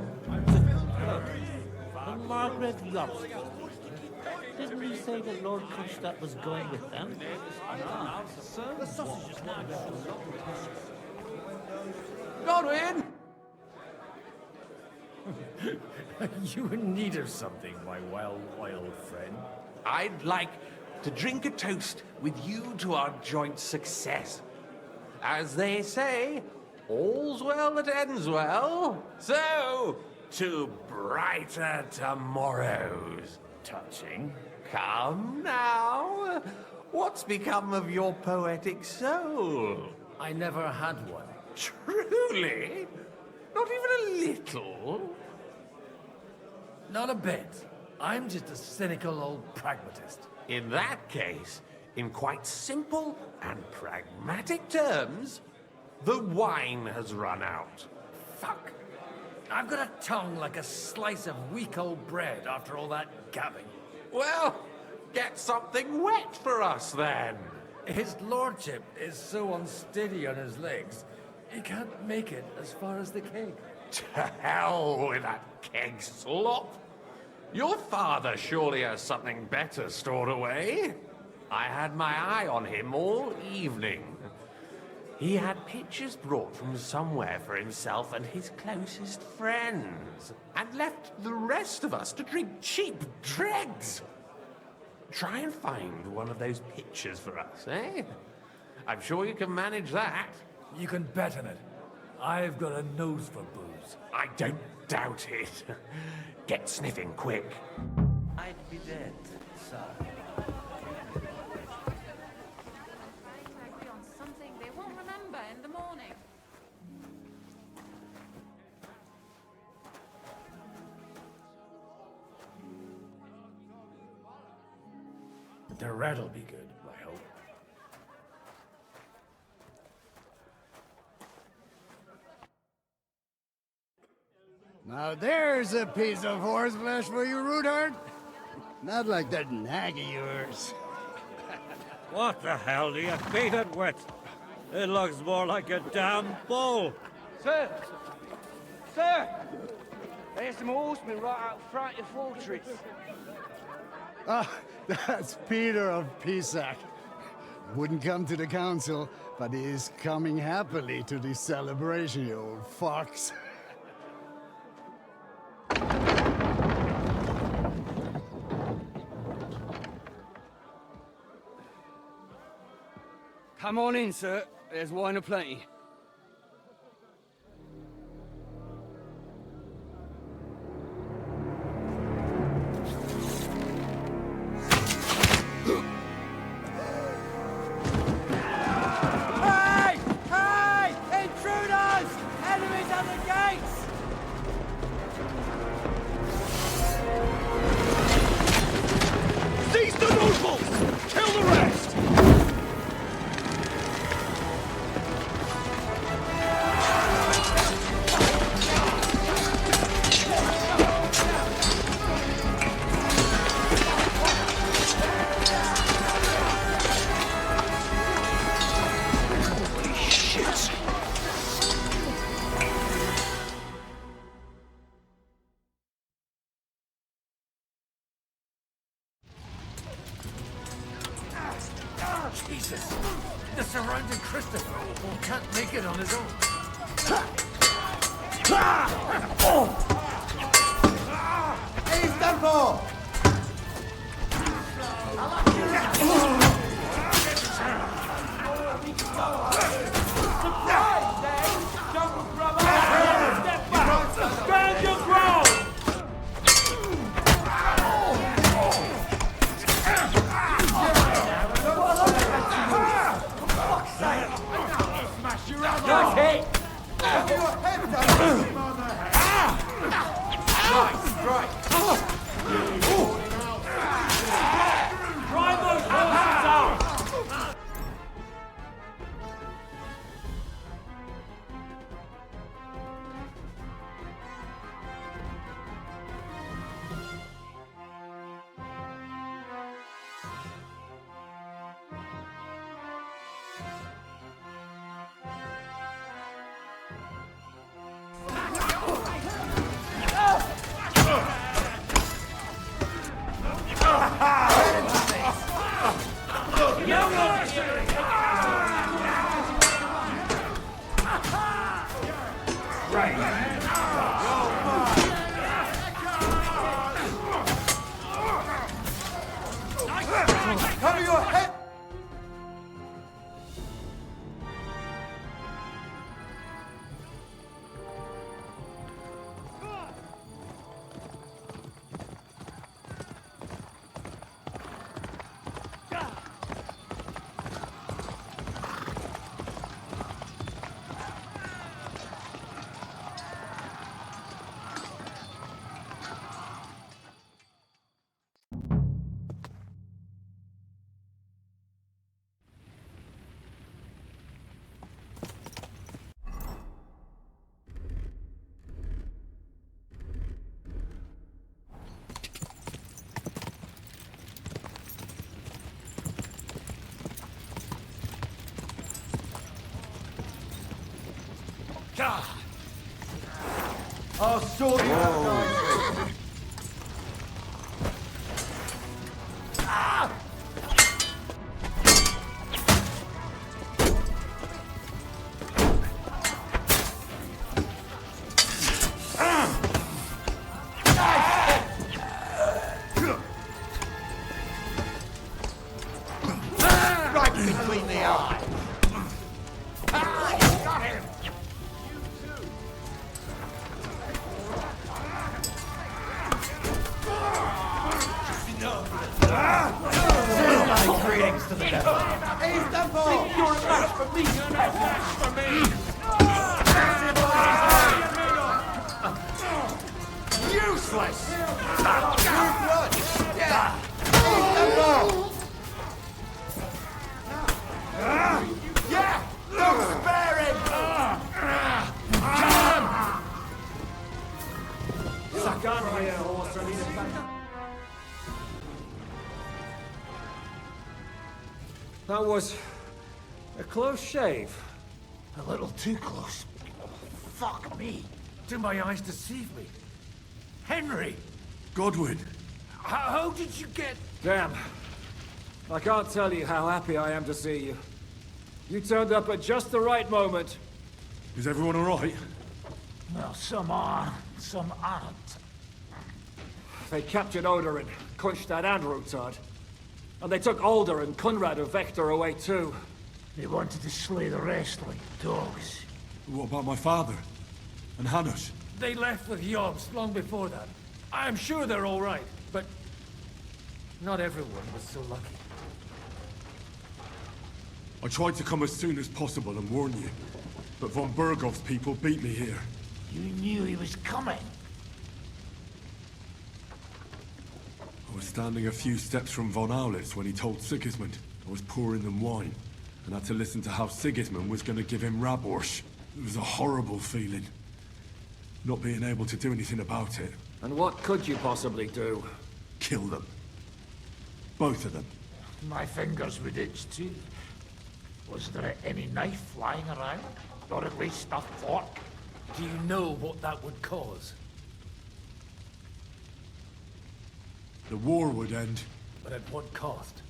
Speaker 24: And Margaret Lobster. Didn't you say that Lord Kunstadt was going with them?
Speaker 21: The sausages
Speaker 8: Godwin! You in need of something, my wild friend?
Speaker 10: I'd like to drink a toast with you to our joint success. As they say, all's well that ends well. So, to brighter tomorrows.
Speaker 8: Touching.
Speaker 10: Come now. What's become of your poetic soul?
Speaker 8: I never had one.
Speaker 10: Truly? Not even a little?
Speaker 8: Not a bit. I'm just a cynical old pragmatist.
Speaker 10: In that case, in quite simple and pragmatic terms, the wine has run out.
Speaker 8: Fuck. I've got a tongue like a slice of weak old bread after all that gabbing.
Speaker 10: Well, get something wet for us then.
Speaker 8: His lordship is so unsteady on his legs, he can't make it as far as the keg.
Speaker 10: To hell with that keg slop. Your father surely has something better stored away. I had my eye on him all evening. He had pictures brought from somewhere for himself and his closest friends, and left the rest of us to drink cheap dregs. Try and find one of those pictures for us, eh? I'm sure you can manage that.
Speaker 8: You can bet on it. I've got a nose for booze.
Speaker 10: I don't doubt it. Get sniffing quick.
Speaker 24: I'd be dead, sir.
Speaker 15: On something they won't remember in the morning.
Speaker 8: The red'll be good, I hope.
Speaker 2: Now there's a piece of horseflesh for you, Rootheart. Not like that nag of yours.
Speaker 16: What the hell do you feed it with? It looks more like a damn bull.
Speaker 21: Sir! Sir! There's some horsemen right out front of the fortress.
Speaker 2: Ah, that's Peter of Pisac. Wouldn't come to the council, but he is coming happily to the celebration, you old fox.
Speaker 21: Come on in, sir. There's wine aplenty. Hey! Hey! Intruders! Enemies at the gates!
Speaker 3: Seize the nobles! Kill the rest!
Speaker 8: Jesus! The surrounding Christopher can't make it on his own.
Speaker 21: He's done for! Surprise, eh? Jungle brother! Step back! Stand your ground! Nice hit! Right, right. Try those horses out!
Speaker 22: Cover your head! I'll sort you out.
Speaker 14: Right between the eyes. Got him.
Speaker 21: Greetings to the devil.
Speaker 14: He's the ball.
Speaker 21: You're a match for me. You're a match for me.
Speaker 14: Useless. Yeah. He's the ball. Yeah. Don't spare him.
Speaker 21: Suck on here, horse. I need a back. That was a close shave.
Speaker 14: A little too close. Fuck me.
Speaker 8: Do my eyes deceive me? Henry!
Speaker 5: Godwin!
Speaker 8: How did you get...
Speaker 21: Damn. I can't tell you how happy I am to see you. You turned up at just the right moment.
Speaker 5: Is everyone alright?
Speaker 14: Well, some are, some aren't.
Speaker 21: They captured Odorin, Kunstad and Rutard. And they took Alder and Kunrad of Vector away too.
Speaker 14: They wanted to slay the rest like dogs.
Speaker 5: What about my father? And Hanush?
Speaker 8: They left with Yobs long before that. I'm sure they're all right, but... not everyone was so lucky.
Speaker 5: I tried to come as soon as possible and warn you, but von Bergov's people beat me here.
Speaker 14: You knew he was coming.
Speaker 5: I was standing a few steps from von Aulitz when he told Sigismund I was pouring them wine, and had to listen to how Sigismund was going to give him Raborsch. It was a horrible feeling, not being able to do anything about it.
Speaker 21: And what could you possibly do?
Speaker 5: Kill them. Both of them.
Speaker 14: My fingers would itch too. Was there any knife lying around? Or at least a fork?
Speaker 8: Do you know what that would cause?
Speaker 5: The war would end.
Speaker 8: But at what cost?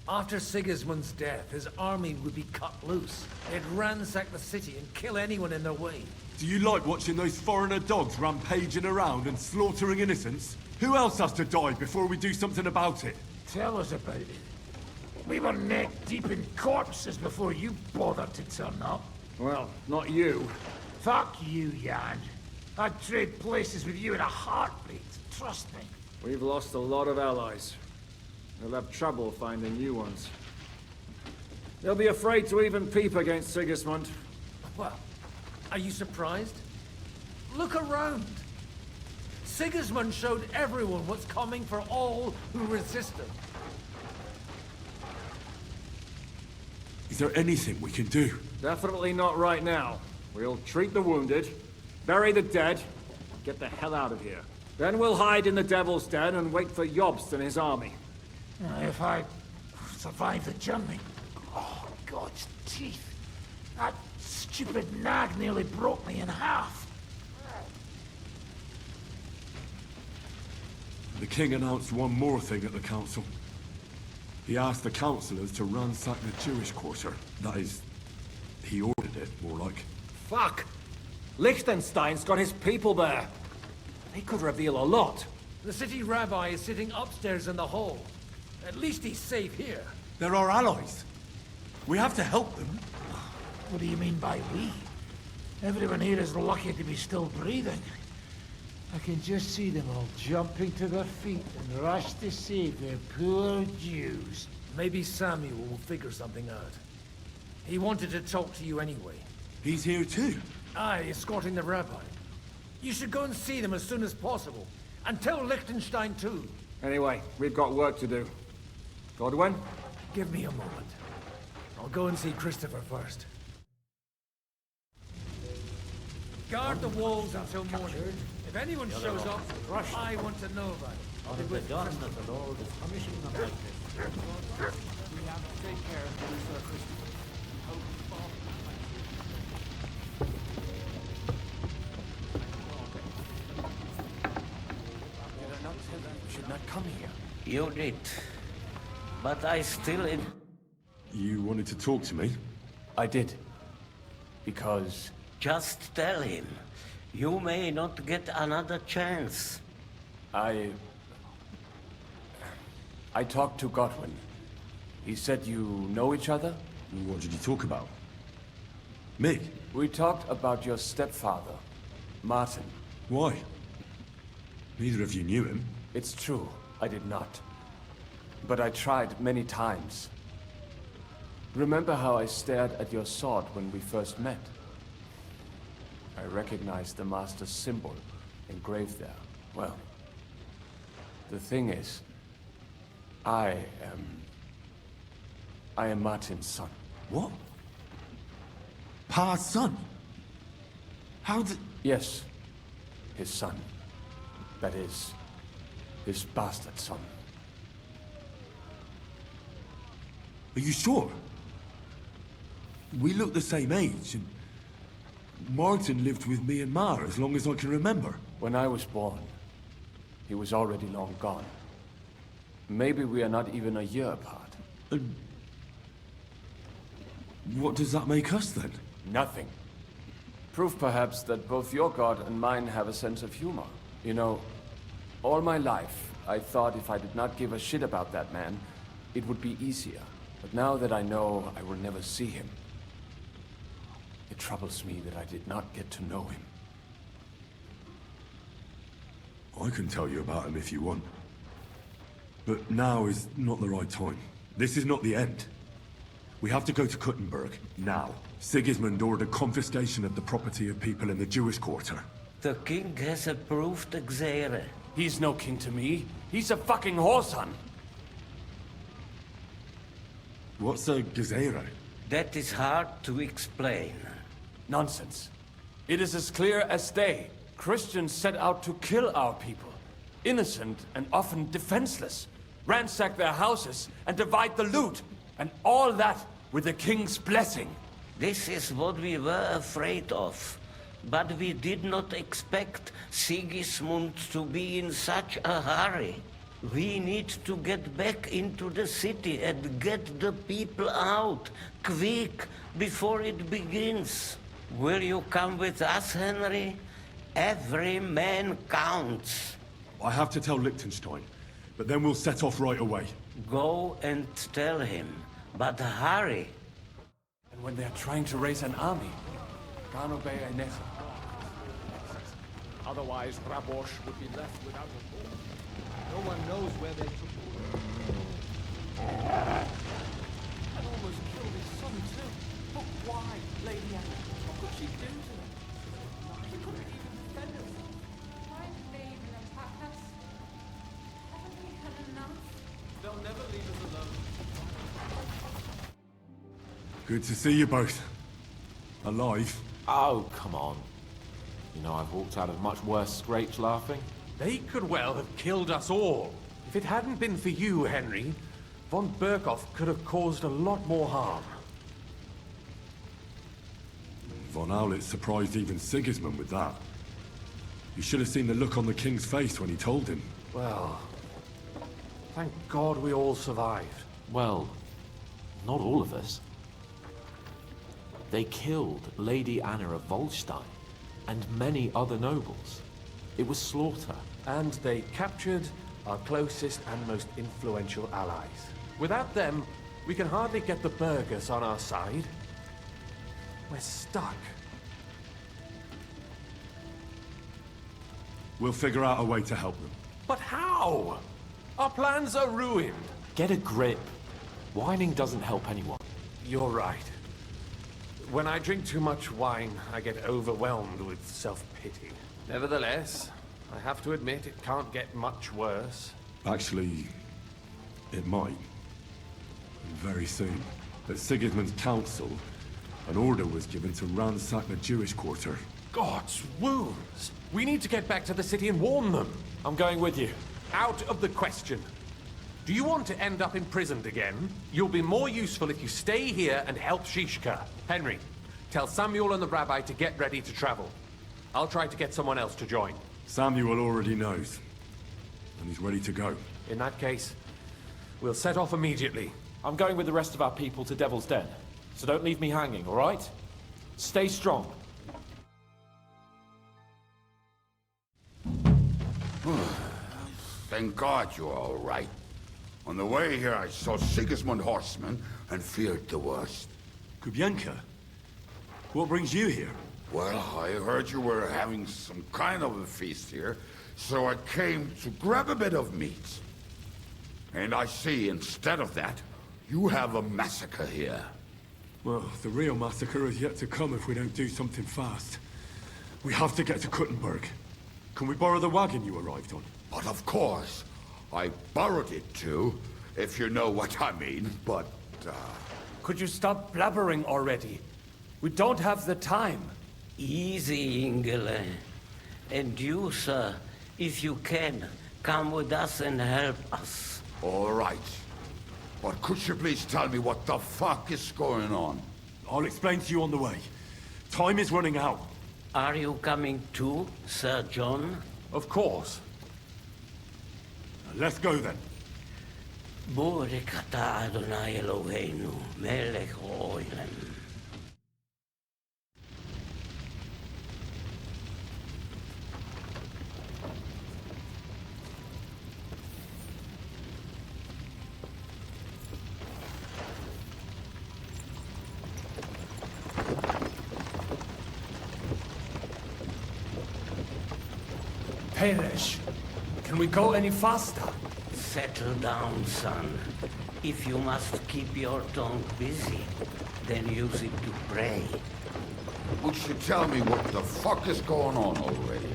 Speaker 8: After Sigismund's death, his army would be cut loose. They'd ransack the city and kill anyone in their way.
Speaker 5: Do you like watching those foreigner dogs rampaging around and slaughtering innocents? Who else has to die before we do something about it?
Speaker 14: Tell us about it. We were neck deep in corpses before you bothered to turn up.
Speaker 21: Well, not you.
Speaker 14: Fuck you, Jan. I'd trade places with you in a heartbeat. Trust me.
Speaker 21: We've lost a lot of allies. They'll have trouble finding new ones. They'll be afraid to even peep against Sigismund.
Speaker 8: Well, are you surprised? Look around. Sigismund showed everyone what's coming for all who resist him.
Speaker 5: Is there anything we can do?
Speaker 21: Definitely not right now. We'll treat the wounded, bury the dead, get the hell out of here. Then we'll hide in the Devil's Den and wait for Jobst and his army.
Speaker 14: If I survive the journey... Oh, God's teeth. That stupid nag nearly broke me in half.
Speaker 5: The king announced one more thing at the council. He asked the councillors to ransack the Jewish quarter. That is, he ordered it, more like.
Speaker 21: Fuck! Liechtenstein's got his people there. They could reveal a lot.
Speaker 8: The city rabbi is sitting upstairs in the hall. At least he's safe here.
Speaker 1: They're our allies. We have to help them.
Speaker 17: What do you mean by we? Everyone here is lucky to be still breathing. I can just see them all jumping to their feet and rush to save their poor Jews.
Speaker 8: Maybe Samuel will figure something out. He wanted to talk to you anyway.
Speaker 1: He's here too?
Speaker 8: Aye, escorting the rabbi. You should go and see them as soon as possible. And tell Liechtenstein too.
Speaker 21: Anyway, we've got work to do. Godwin?
Speaker 8: Give me a moment. I'll go and see Christopher first. Guard the walls until morning. If anyone shows up, I want to know about it.
Speaker 24: On the dawn of the Lord is punishing them like this.
Speaker 21: We have to take care of Sir Christopher. We should not come here.
Speaker 24: You did. But I still...
Speaker 5: You wanted to talk to me?
Speaker 21: I did. Because...
Speaker 24: Just tell him. You may not get another chance.
Speaker 21: I talked to Godwin. He said you know each other?
Speaker 5: What did you talk about? Me?
Speaker 21: We talked about your stepfather, Martin.
Speaker 5: Why? Neither of you knew him.
Speaker 21: It's true, I did not. But I tried many times. Remember how I stared at your sword when we first met? I recognized the Master's symbol engraved there. Well, the thing is, I am Martin's son.
Speaker 1: What? Pa's son? How did...
Speaker 21: Yes, his son. That is, his bastard son.
Speaker 1: Are you sure? We look the same age, and Martin lived with me and Ma as long as I can remember.
Speaker 21: When I was born, he was already long gone. Maybe we are not even a year apart.
Speaker 1: And what does that make us then?
Speaker 21: Nothing. Proof perhaps that both your god and mine have a sense of humor. You know, all my life, I thought if I did not give a shit about that man, it would be easier. But now that I know I will never see him, it troubles me that I did not get to know him.
Speaker 5: I can tell you about him if you want. But now is not the right time. This is not the end. We have to go to Kuttenberg, now. Sigismund ordered confiscation of the property of people in the Jewish quarter.
Speaker 24: The king has approved Xere.
Speaker 21: He's no king to me. He's a fucking whoreson.
Speaker 5: What's a Gezerah?
Speaker 24: That is hard to explain.
Speaker 21: Nonsense. It is as clear as day. Christians set out to kill our people. Innocent and often defenseless. Ransack their houses and divide the loot. And all that with the king's blessing.
Speaker 24: This is what we were afraid of. But we did not expect Sigismund to be in such a hurry. We need to get back into the city and get the people out, quick, before it begins. Will you come with us, Henry? Every man counts.
Speaker 5: I have to tell Liechtenstein, but then we'll set off right away.
Speaker 24: Go and tell him, but hurry.
Speaker 21: And when they are trying to raise an army, Garnobe Enecha. Otherwise, Rabosh would be left without a war. No one knows where they took
Speaker 20: And almost killed his son too. But why, Lady Anne? What could she do to him? She couldn't even defend herself.
Speaker 15: Why did they even attack us? Haven't we had enough?
Speaker 20: They'll never leave us alone.
Speaker 5: Good to see you both. Alive.
Speaker 10: Oh, come on. You know, I've walked out of much worse scrapes laughing. They could well have killed us all. If it hadn't been for you, Henry, von Berkoff could have caused a lot more harm.
Speaker 5: Von Aulitz surprised even Sigismund with that. You should have seen the look on the king's face when he told him.
Speaker 10: Well, thank God we all survived.
Speaker 7: Well, not all of us. They killed Lady Anna of Volstein and many other nobles. It was slaughter.
Speaker 10: And they captured our closest and most influential allies. Without them, we can hardly get the burghers on our side. We're stuck.
Speaker 5: We'll figure out a way to help them.
Speaker 10: But how? Our plans are ruined.
Speaker 7: Get a grip. Whining doesn't help anyone.
Speaker 10: You're right. When I drink too much wine, I get overwhelmed with self-pity. Nevertheless, I have to admit it can't get much worse.
Speaker 5: Actually, it might. And very soon. At Sigismund's council, an order was given to ransack the Jewish quarter.
Speaker 10: God's wounds! We need to get back to the city and warn them.
Speaker 7: I'm going with you.
Speaker 10: Out of the question. Do you want to end up imprisoned again? You'll be more useful if you stay here and help Shishka. Henry, tell Samuel and the rabbi to get ready to travel. I'll try to get someone else to join.
Speaker 5: Samuel already knows. And he's ready to go.
Speaker 10: In that case, we'll set off immediately.
Speaker 7: I'm going with the rest of our people to Devil's Den. So don't leave me hanging, alright? Stay strong.
Speaker 13: Thank God you're all right. On the way here, I saw Sigismund horsemen and feared the worst.
Speaker 5: Kubienka? What brings you here?
Speaker 13: Well, I heard you were having some kind of a feast here, so I came to grab a bit of meat. And I see, instead of that, you have a massacre here.
Speaker 5: Well, the real massacre is yet to come if we don't do something fast. We have to get to Kuttenberg. Can we borrow the wagon you arrived on?
Speaker 13: But of course. I borrowed it too, if you know what I mean, but,
Speaker 11: Could you stop blabbering already? We don't have the time.
Speaker 24: Easy, Ingele. And you, sir, if you can, come with us and help us.
Speaker 13: All right. But could you please tell me what the fuck is going on?
Speaker 5: I'll explain to you on the way. Time is running out.
Speaker 24: Are you coming too, Sir John?
Speaker 10: Of course.
Speaker 5: Let's go then.
Speaker 24: Barakata Adonai Eloheinu, melech haolam.
Speaker 11: Peresh, can we go any faster?
Speaker 24: Settle down, son. If you must keep your tongue busy, then use it to pray.
Speaker 13: Would you tell me what the fuck is going on already?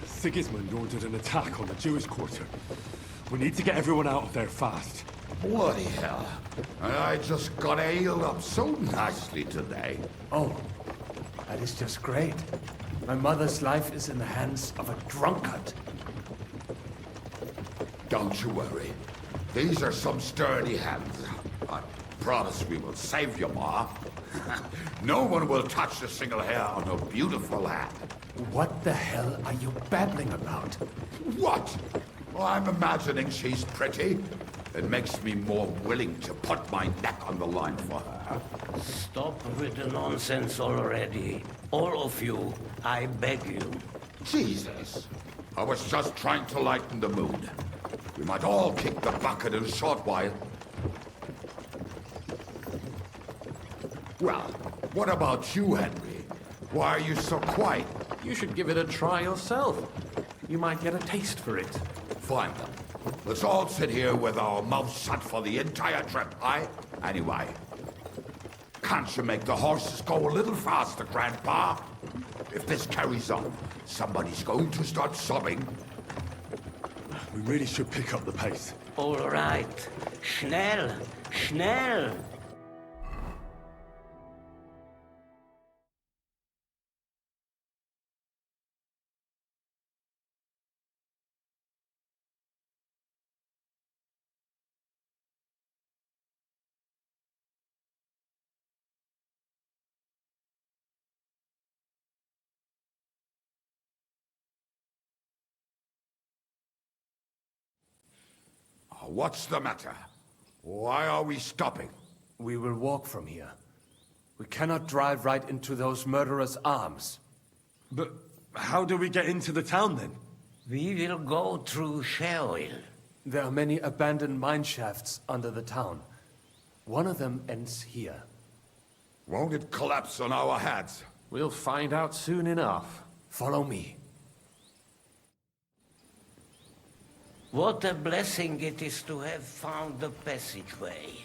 Speaker 5: Sigismund ordered an attack on the Jewish quarter. We need to get everyone out of there fast.
Speaker 13: Bloody hell. I just got ailed up so nicely today.
Speaker 11: Oh, that is just great. My mother's life is in the hands of a drunkard.
Speaker 13: Don't you worry. These are some sturdy hands. I promise we will save you, Ma. No one will touch a single hair on her beautiful head.
Speaker 11: What the hell are you babbling about?
Speaker 13: What? Well, I'm imagining she's pretty. It makes me more willing to put my neck on the line for her.
Speaker 24: Stop with the nonsense already. All of you, I beg you.
Speaker 13: Jesus. I was just trying to lighten the mood. We might all kick the bucket in a short while. Well, what about you, Henry? Why are you so quiet?
Speaker 10: You should give it a try yourself. You might get a taste for it.
Speaker 13: Fine then. Let's all sit here with our mouths shut for the entire trip, aye? Anyway, can't you make the horses go a little faster, Grandpa? If this carries on, somebody's going to start sobbing.
Speaker 5: We really should pick up the pace.
Speaker 24: All right. Schnell, schnell.
Speaker 13: What's the matter? Why are we stopping?
Speaker 21: We will walk from here. We cannot drive right into those murderers' arms.
Speaker 5: But how do we get into the town then?
Speaker 24: We will go through Sheol.
Speaker 21: There are many abandoned mine shafts under the town. One of them ends here.
Speaker 13: Won't it collapse on our heads?
Speaker 10: We'll find out soon enough.
Speaker 21: Follow me.
Speaker 24: What a blessing it is to have found the passageway.